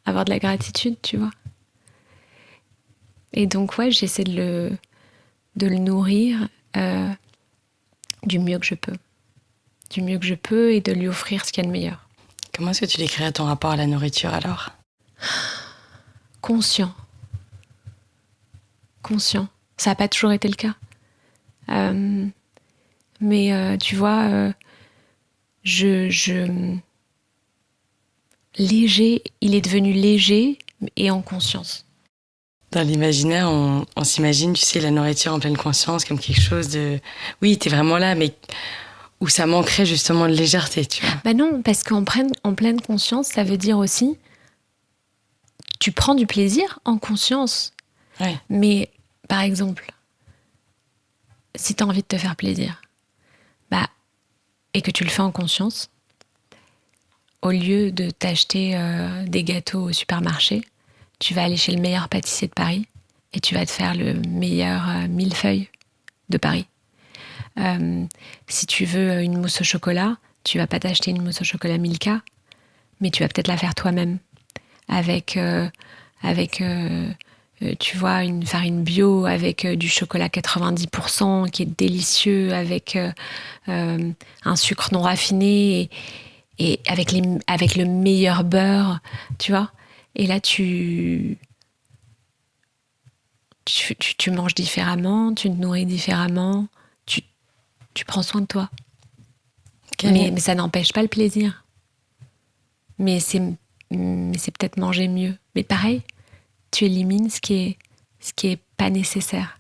avoir de la gratitude, tu vois. Et donc, ouais, j'essaie de le nourrir du mieux que je peux. Du mieux que je peux et de lui offrir ce qu'il y a de meilleur. Comment est-ce que tu décrirais ton rapport à la nourriture alors ? Conscient. Ça n'a pas toujours été le cas. Mais tu vois, léger, il est devenu léger et en conscience. Dans l'imaginaire, on s'imagine, tu sais, la nourriture en pleine conscience comme quelque chose de... Oui, t'es vraiment là, mais où ça manquerait justement de légèreté, tu vois. Bah non, parce qu'en pleine conscience, ça veut dire aussi... Tu prends du plaisir en conscience. Ouais. Mais, par exemple, si tu as envie de te faire plaisir, et que tu le fais en conscience, au lieu de t'acheter des gâteaux au supermarché, tu vas aller chez le meilleur pâtissier de Paris et tu vas te faire le meilleur millefeuille de Paris. Si tu veux une mousse au chocolat, tu vas pas t'acheter une mousse au chocolat Milka, mais tu vas peut-être la faire toi-même avec tu vois, une farine bio avec du chocolat 90% qui est délicieux, avec un sucre non raffiné et avec le meilleur beurre, tu vois. Et là, tu manges différemment, tu te nourris différemment, tu prends soin de toi. Mais ça n'empêche pas le plaisir. Mais c'est peut-être manger mieux. Mais pareil, tu élimines ce qui est pas nécessaire.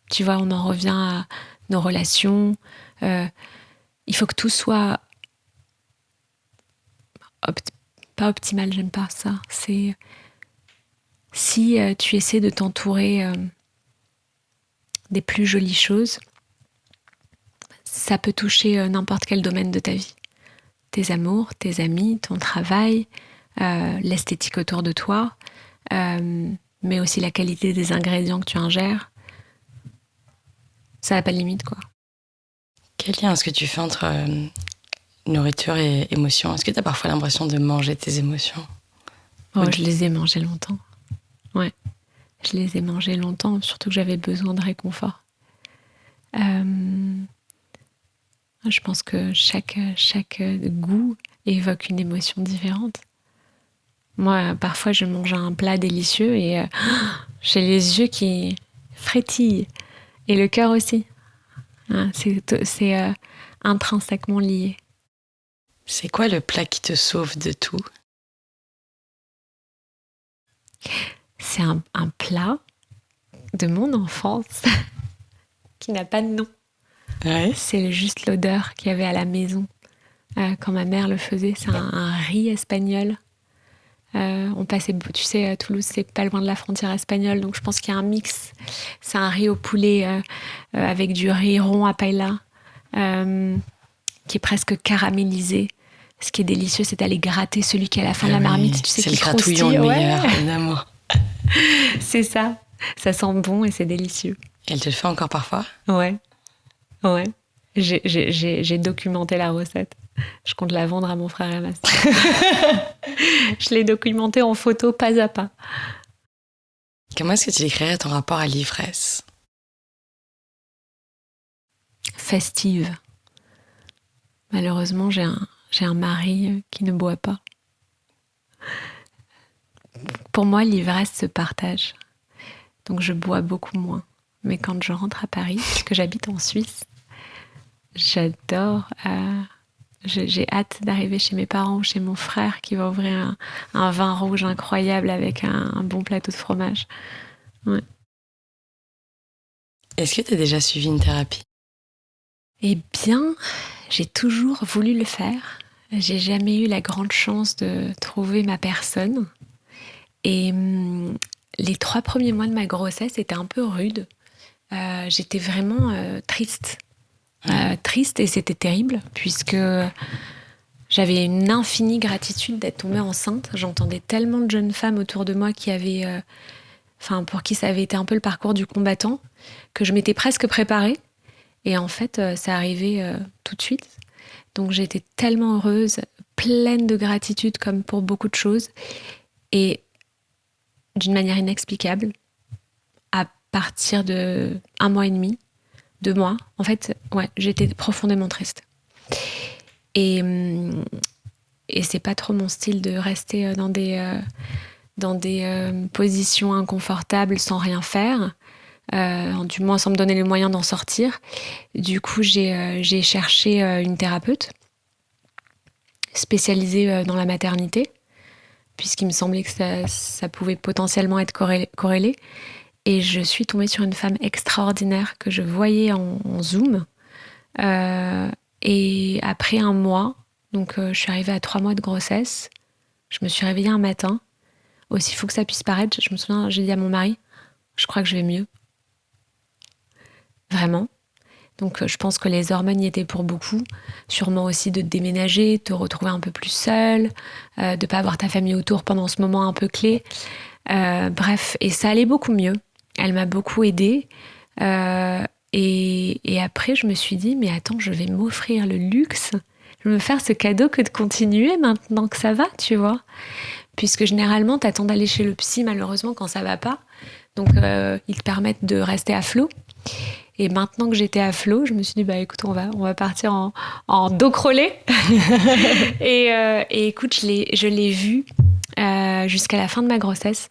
Tu vois, on en revient à nos relations. Il faut que tout soit pas optimal, j'aime pas ça. C'est si tu essaies de t'entourer des plus jolies choses, ça peut toucher n'importe quel domaine de ta vie. Tes amours, tes amis, ton travail, l'esthétique autour de toi, mais aussi la qualité des ingrédients que tu ingères. Ça n'a pas de limite, quoi. Quel lien est-ce que tu fais entre nourriture et émotion? Est-ce que tu as parfois l'impression de manger tes émotions? Oh, je les ai mangées longtemps. Ouais, je les ai mangées longtemps, surtout que j'avais besoin de réconfort. Je pense que chaque goût évoque une émotion différente. Moi, parfois, je mange un plat délicieux et j'ai les yeux qui frétillent et le cœur aussi. C'est intrinsèquement lié. C'est quoi le plat qui te sauve de tout? C'est un plat de mon enfance qui n'a pas de nom. Ouais. C'est juste l'odeur qu'il y avait à la maison quand ma mère le faisait. C'est un riz espagnol. On passait, tu sais, à Toulouse, c'est pas loin de la frontière espagnole, donc je pense qu'il y a un mix. C'est un riz au poulet avec du riz rond à paella qui est presque caramélisé. Ce qui est délicieux, c'est d'aller gratter celui qui est à la fin de la marmite. Tu sais, c'est qui le gratouillon le meilleur, ouais. évidemment. C'est ça. Ça sent bon et c'est délicieux. Elle te le fait encore parfois? Ouais. J'ai documenté la recette. Je compte la vendre à mon frère et à ma sœur. Je l'ai documentée en photo, pas à pas. Comment est-ce que tu décrirais ton rapport à l'ivresse? Festive. Malheureusement, j'ai un mari qui ne boit pas. Pour moi, l'ivresse se partage. Donc je bois beaucoup moins. Mais quand je rentre à Paris, puisque j'habite en Suisse, j'adore... J'ai hâte d'arriver chez mes parents ou chez mon frère qui va ouvrir un vin rouge incroyable avec un bon plateau de fromage. Ouais. Est-ce que tu as déjà suivi une thérapie? Eh bien, j'ai toujours voulu le faire. J'ai jamais eu la grande chance de trouver ma personne. Et les 3 premiers mois de ma grossesse étaient un peu rudes. J'étais vraiment triste. Triste et c'était terrible puisque j'avais une infinie gratitude d'être tombée enceinte. J'entendais tellement de jeunes femmes autour de moi qui avaient, pour qui ça avait été un peu le parcours du combattant, que je m'étais presque préparée. Et en fait, ça arrivait tout de suite. Donc j'étais tellement heureuse, pleine de gratitude comme pour beaucoup de choses. Et d'une manière inexplicable, à partir de 1 mois et demi, 2 mois, en fait, ouais, j'étais profondément triste. Et c'est pas trop mon style de rester dans des positions inconfortables sans rien faire, du moins sans me donner les moyens d'en sortir. Du coup, j'ai cherché une thérapeute spécialisée dans la maternité, puisqu'il me semblait que ça pouvait potentiellement être corrélé. Et je suis tombée sur une femme extraordinaire que je voyais en Zoom. Et après 1 mois, donc je suis arrivée à 3 mois de grossesse, je me suis réveillée un matin. Aussi fou que ça puisse paraître, je me souviens, j'ai dit à mon mari, je crois que je vais mieux. Vraiment. Donc je pense que les hormones y étaient pour beaucoup. Sûrement aussi de déménager, de te retrouver un peu plus seule, de ne pas avoir ta famille autour pendant ce moment un peu clé. Bref, et ça allait beaucoup mieux. Elle m'a beaucoup aidée. Et après, je me suis dit, mais attends, je vais m'offrir le luxe, je vais me faire ce cadeau que de continuer maintenant que ça va, tu vois. Puisque généralement, t'attends d'aller chez le psy, malheureusement, quand ça va pas. Donc, ils te permettent de rester à flot. Et maintenant que j'étais à flot, je me suis dit, bah écoute, on va partir en dos crawlé. et écoute, je l'ai vue jusqu'à la fin de ma grossesse.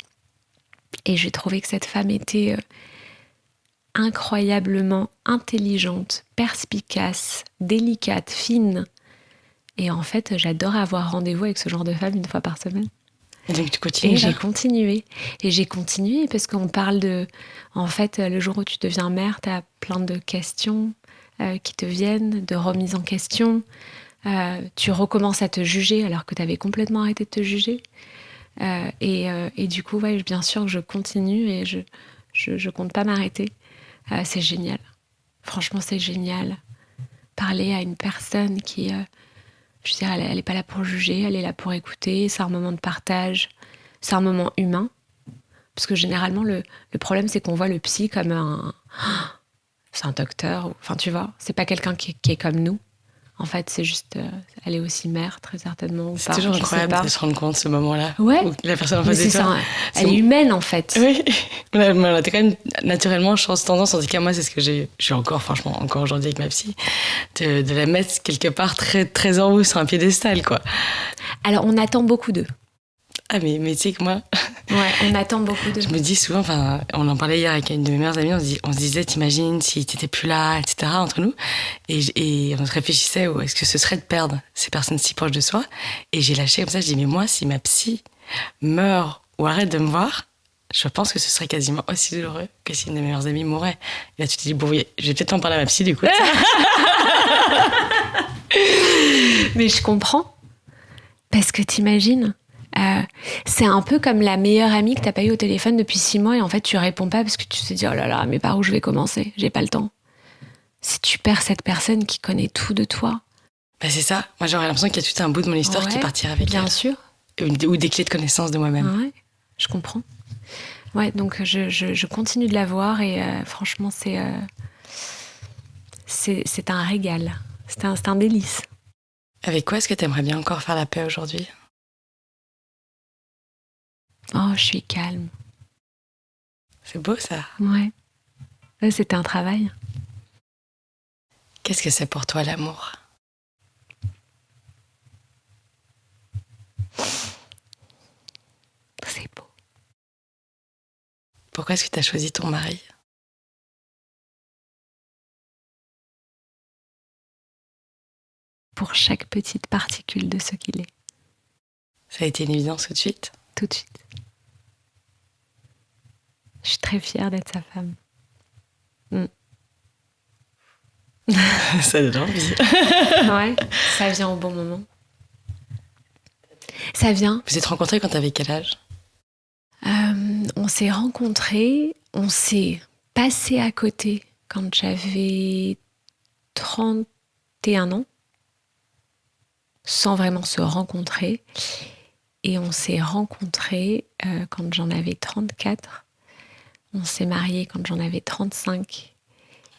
Et j'ai trouvé que cette femme était incroyablement intelligente, perspicace, délicate, fine. Et en fait, j'adore avoir rendez-vous avec ce genre de femme une fois par semaine. Et donc tu continues. Et j'ai continué. Et j'ai continué parce qu'on parle de... En fait, le jour où tu deviens mère, tu as plein de questions qui te viennent, de remises en question. Tu recommences à te juger alors que tu avais complètement arrêté de te juger. Et du coup, ouais, bien sûr que je continue et je compte pas m'arrêter. C'est génial. Franchement, c'est génial. Parler à une personne qui... je veux dire, elle n'est pas là pour juger, elle est là pour écouter. C'est un moment de partage, c'est un moment humain. Parce que généralement, le problème, c'est qu'on voit le psy comme c'est un docteur. Enfin, tu vois, c'est pas quelqu'un qui est comme nous. En fait, c'est juste... elle est aussi mère, très certainement. Ou c'est pas, toujours incroyable de se rendre compte ce moment-là. Ouais. Où la personne en face de toi. Elle est humaine, en fait. Oui. Mais t'as quand même, naturellement, je pense, tendance, en tout cas, moi, c'est ce que j'ai encore, franchement, encore aujourd'hui avec ma psy, de la mettre quelque part très, très en haut sur un piédestal, quoi. Alors, on attend beaucoup d'eux. Ah, mais tu sais que moi... Ouais, on attend beaucoup d'eux. Je me dis souvent, enfin, on en parlait hier avec une de mes meilleures amies, on se disait, t'imagines si t'étais plus là, etc., entre nous. Et on se réfléchissait, est-ce que ce serait de perdre ces personnes si proches de soi? Et j'ai lâché comme ça, je dis, mais moi, si ma psy meurt ou arrête de me voir, je pense que ce serait quasiment aussi douloureux que si une de mes meilleures amies mourait. Et là, tu te dis, bon, oui, je vais peut-être en parler à ma psy, du coup. Mais je comprends. Parce que t'imagines, c'est un peu comme la meilleure amie que t'as pas eu au téléphone depuis 6 mois et en fait tu réponds pas parce que tu te dis oh là là, mais par où je vais commencer? J'ai pas le temps. Si tu perds cette personne qui connaît tout de toi. Bah c'est ça. Moi j'aurais l'impression qu'il y a tout un bout de mon histoire qui partirait avec elle. Bien sûr. Ou des clés de connaissance de moi-même. Ouais, je comprends. Ouais, donc je continue de la voir et franchement c'est un régal. C'est un délice. Avec quoi est-ce que t'aimerais bien encore faire la paix aujourd'hui? Oh, je suis calme. C'est beau ça. Ouais. C'était un travail. Qu'est-ce que c'est pour toi l'amour? C'est beau. Pourquoi est-ce que tu as choisi ton mari? Pour chaque petite particule de ce qu'il est. Ça a été une évidence tout de suite? Tout de suite. Je suis très fière d'être sa femme. Ça donne envie. Ouais, ça vient au bon moment. Ça vient. Vous êtes rencontrés quand t'avais quel âge? On s'est rencontrés, on s'est passé à côté quand j'avais 31 ans, sans vraiment se rencontrer. Et on s'est rencontrés quand j'en avais 34. On s'est mariés quand j'en avais 35.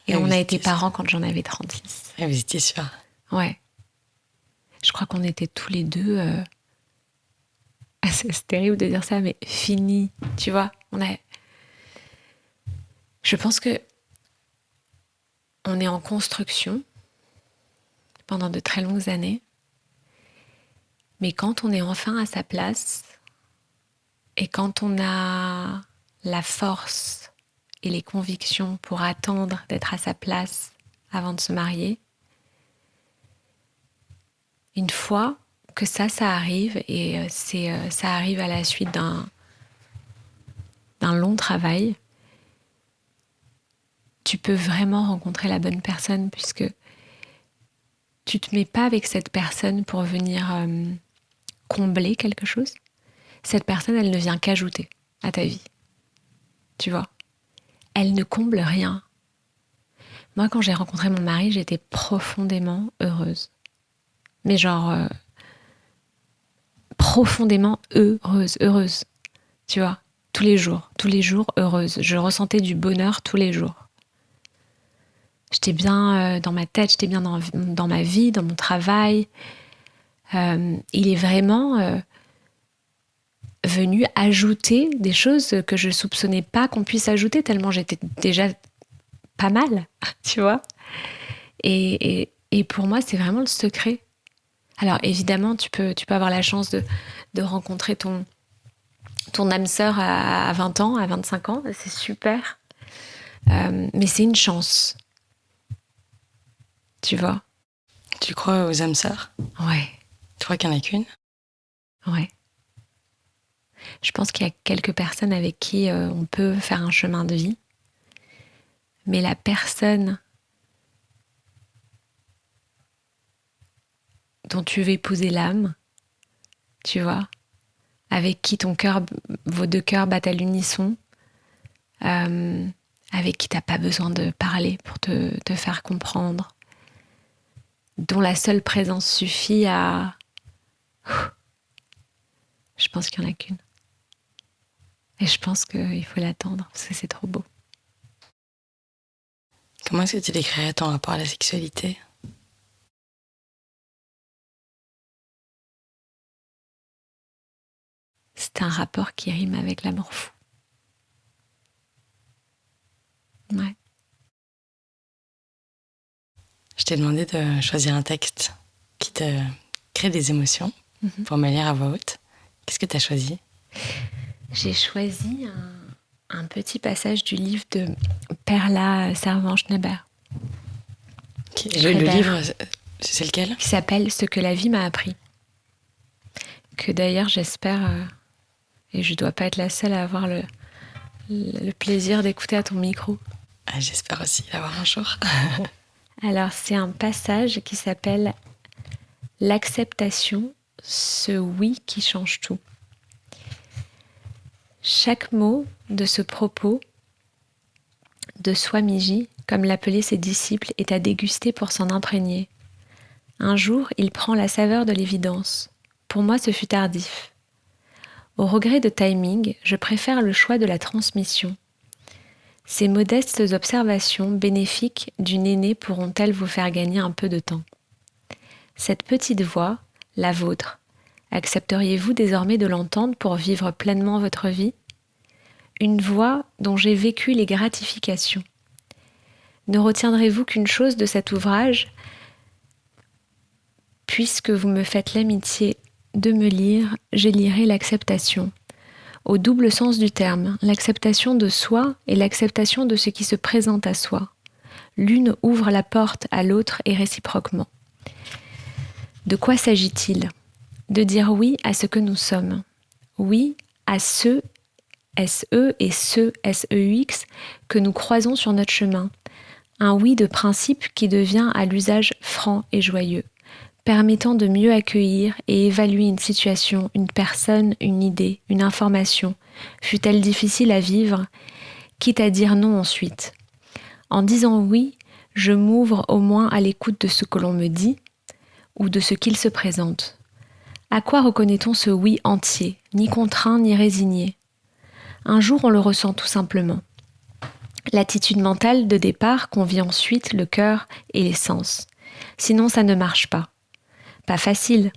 Et on a été parents quand j'en avais 36. Ah, vous étiez sûrs? Ouais. Je crois qu'on était tous les deux... c'est terrible de dire ça, mais fini. Tu vois, je pense que on est en construction pendant de très longues années. Mais quand on est enfin à sa place et quand on a la force et les convictions pour attendre d'être à sa place avant de se marier, une fois que ça arrive, et ça arrive à la suite d'un long travail, tu peux vraiment rencontrer la bonne personne puisque tu te mets pas avec cette personne pour venir combler quelque chose. Cette personne, elle ne vient qu'ajouter à ta vie. Tu vois ? Elle ne comble rien. Moi, quand j'ai rencontré mon mari, j'étais profondément heureuse. Mais genre... profondément heureuse. Tu vois ? Tous les jours, heureuse. Je ressentais du bonheur tous les jours. J'étais bien dans ma tête, j'étais bien dans ma vie, dans mon travail. Il est vraiment venu ajouter des choses que je soupçonnais pas qu'on puisse ajouter, tellement j'étais déjà pas mal, tu vois. Et pour moi, c'est vraiment le secret. Alors évidemment, tu peux avoir la chance de rencontrer ton âme sœur à 20 ans, à 25 ans, c'est super. Mais c'est une chance. Tu vois? Tu crois aux âmes sœurs? Ouais. Tu crois qu'il n'y en a qu'une? Ouais. Je pense qu'il y a quelques personnes avec qui on peut faire un chemin de vie. Mais la personne dont tu veux épouser l'âme, tu vois, avec qui vos deux cœurs battent à l'unisson, avec qui t'as pas besoin de parler pour te faire comprendre, dont la seule présence suffit à... Je pense qu'il n'y en a qu'une. Et je pense qu'il faut l'attendre, parce que c'est trop beau. Comment est-ce que tu décrirais ton rapport à la sexualité? C'est un rapport qui rime avec l'amour fou. Ouais. Je t'ai demandé de choisir un texte qui te crée des émotions pour me lire à voix haute. Qu'est-ce que tu as choisi? J'ai choisi un petit passage du livre de Perla Servan-Schreiber. Le livre, c'est lequel? Qui s'appelle « Ce que la vie m'a appris ». Que d'ailleurs, j'espère, et je dois pas être la seule à avoir le plaisir d'écouter à ton micro. Ah, j'espère aussi l'avoir un jour. Alors, c'est un passage qui s'appelle « L'acceptation, ce oui qui change tout ». Chaque mot de ce propos de Swamiji, comme l'appelaient ses disciples, est à déguster pour s'en imprégner. Un jour, il prend la saveur de l'évidence. Pour moi, ce fut tardif. Au regret de timing, je préfère le choix de la transmission. Ces modestes observations bénéfiques d'une aînée pourront-elles vous faire gagner un peu de temps? Cette petite voix, la vôtre, accepteriez-vous désormais de l'entendre pour vivre pleinement votre vie? Une voix dont j'ai vécu les gratifications. Ne retiendrez-vous qu'une chose de cet ouvrage? Puisque vous me faites l'amitié de me lire, j'élirai l'acceptation. Au double sens du terme, l'acceptation de soi et l'acceptation de ce qui se présente à soi. L'une ouvre la porte à l'autre et réciproquement. De quoi s'agit-il? De dire oui à ce que nous sommes. Oui à ce SE et ce SEUX que nous croisons sur notre chemin. Un oui de principe qui devient à l'usage franc et joyeux, permettant de mieux accueillir et évaluer une situation, une personne, une idée, une information, fût-elle difficile à vivre, quitte à dire non ensuite. En disant oui, je m'ouvre au moins à l'écoute de ce que l'on me dit ou de ce qu'il se présente. À quoi reconnaît-on ce oui entier, ni contraint ni résigné? Un jour, on le ressent tout simplement. L'attitude mentale de départ convie ensuite le cœur et les sens. Sinon, ça ne marche pas. Pas facile.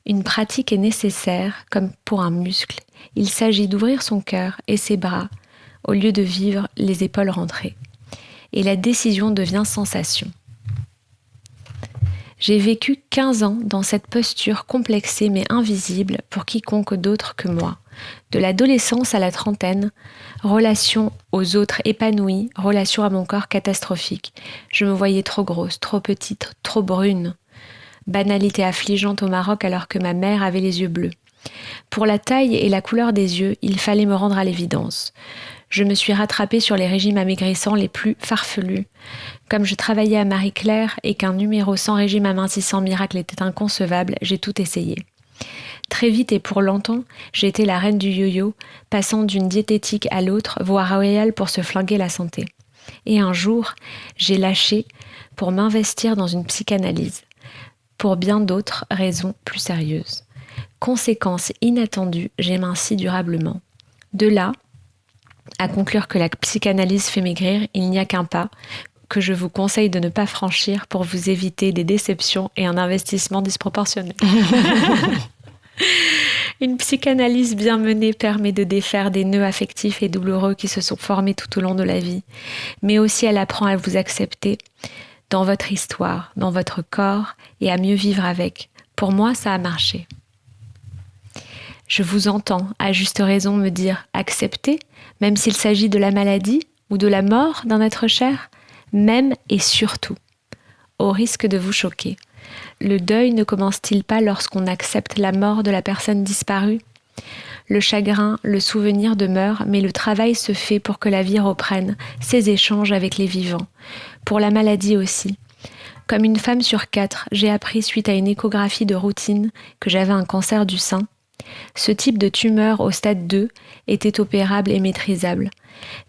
Une pratique est nécessaire, comme pour un muscle. Il s'agit d'ouvrir son cœur et ses bras, au lieu de vivre les épaules rentrées. Et la décision devient sensation. J'ai vécu 15 ans dans cette posture complexée mais invisible pour quiconque d'autre que moi. De l'adolescence à la trentaine, relation aux autres épanouie, relation à mon corps catastrophique. Je me voyais trop grosse, trop petite, trop brune. Banalité affligeante au Maroc alors que ma mère avait les yeux bleus. Pour la taille et la couleur des yeux, il fallait me rendre à l'évidence. Je me suis rattrapée sur les régimes amaigrissants les plus farfelus. Comme je travaillais à Marie-Claire et qu'un numéro sans régime amincissant miracle était inconcevable, j'ai tout essayé. Très vite et pour longtemps, j'ai été la reine du yo-yo, passant d'une diététique à l'autre, voire royale pour se flinguer la santé. Et un jour, j'ai lâché pour m'investir dans une psychanalyse. Pour bien d'autres raisons plus sérieuses. Conséquence inattendue, j'ai minci durablement. De là, à conclure que la psychanalyse fait maigrir, il n'y a qu'un pas que je vous conseille de ne pas franchir pour vous éviter des déceptions et un investissement disproportionné. Une psychanalyse bien menée permet de défaire des nœuds affectifs et douloureux qui se sont formés tout au long de la vie, mais aussi elle apprend à vous accepter dans votre histoire, dans votre corps et à mieux vivre avec. Pour moi, ça a marché. Je vous entends, à juste raison, me dire « accepter », même s'il s'agit de la maladie ou de la mort d'un être cher, même et surtout, au risque de vous choquer. Le deuil ne commence-t-il pas lorsqu'on accepte la mort de la personne disparue ? Le chagrin, le souvenir demeure, mais le travail se fait pour que la vie reprenne ses échanges avec les vivants. Pour la maladie aussi. Comme une femme sur 4, j'ai appris suite à une échographie de routine que j'avais un cancer du sein. Ce type de tumeur au stade 2 était opérable et maîtrisable.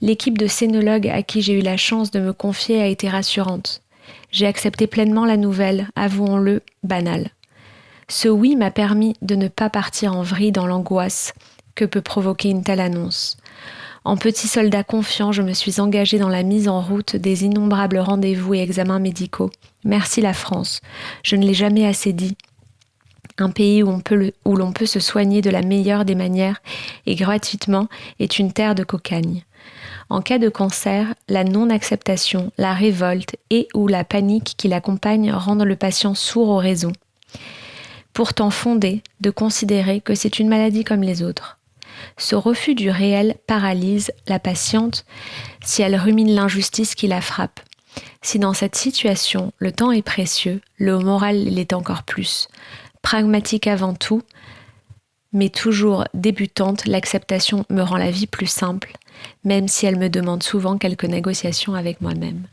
L'équipe de scénologues à qui j'ai eu la chance de me confier a été rassurante. J'ai accepté pleinement la nouvelle, avouons-le, banale. Ce oui m'a permis de ne pas partir en vrille dans l'angoisse que peut provoquer une telle annonce. En petit soldat confiant, je me suis engagée dans la mise en route des innombrables rendez-vous et examens médicaux. Merci la France, je ne l'ai jamais assez dit. Un pays où l'on peut se soigner de la meilleure des manières et gratuitement est une terre de cocagne. En cas de cancer, la non-acceptation, la révolte et ou la panique qui l'accompagne rendent le patient sourd aux raisons. Pourtant fondé de considérer que c'est une maladie comme les autres. Ce refus du réel paralyse la patiente si elle rumine l'injustice qui la frappe. Si dans cette situation, le temps est précieux, le moral l'est encore plus. Pragmatique avant tout, mais toujours débutante, l'acceptation me rend la vie plus simple, même si elle me demande souvent quelques négociations avec moi-même.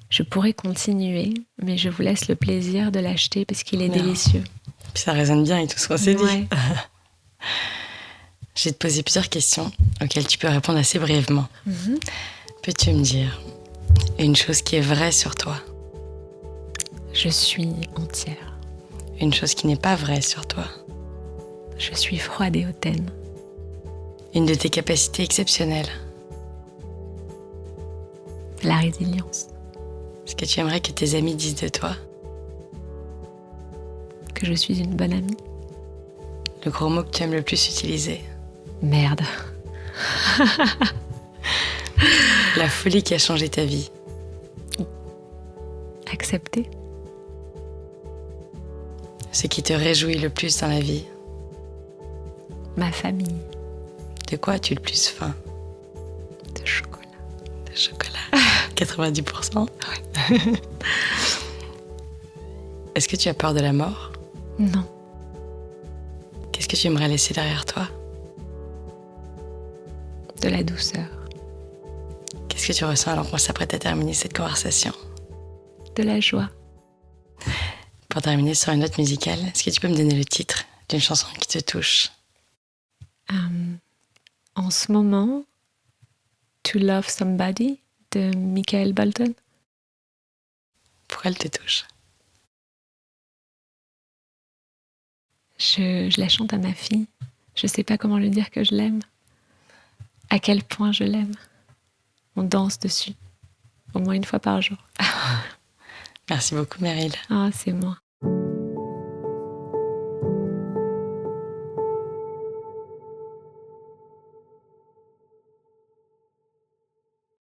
Je pourrais continuer, mais je vous laisse le plaisir de l'acheter parce qu'il est délicieux. Puis ça résonne bien avec tout ce qu'on s'est Ouais. dit. Je vais te poser plusieurs questions auxquelles tu peux répondre assez brièvement. Peux-tu me dire une chose qui est vraie sur toi? Je suis entière. Une chose qui n'est pas vraie sur toi? Je suis froide et hautaine. Une de tes capacités exceptionnelles? La résilience. Ce que tu aimerais que tes amis disent de toi? Que je suis une bonne amie. Le gros mot que tu aimes le plus utiliser? Merde. La folie qui a changé ta vie? Accepter. Ce qui te réjouit le plus dans la vie? Ma famille. De quoi as-tu le plus faim? De chocolat. De chocolat. 90%? Ouais. Est-ce que tu as peur de la mort? Non. Qu'est-ce que tu aimerais laisser derrière toi? De la douceur. Qu'est-ce que tu ressens alors qu'on s'apprête à terminer cette conversation? De la joie. Pour terminer sur une note musicale, est-ce que tu peux me donner le titre d'une chanson qui te touche? En ce moment, To Love Somebody de Michael Bolton. Pourquoi elle te touche? Je la chante à ma fille. Je sais pas comment lui dire que je l'aime. À quel point je l'aime. On danse dessus. Au moins une fois par jour. Merci beaucoup, Meryl. Ah, c'est moi.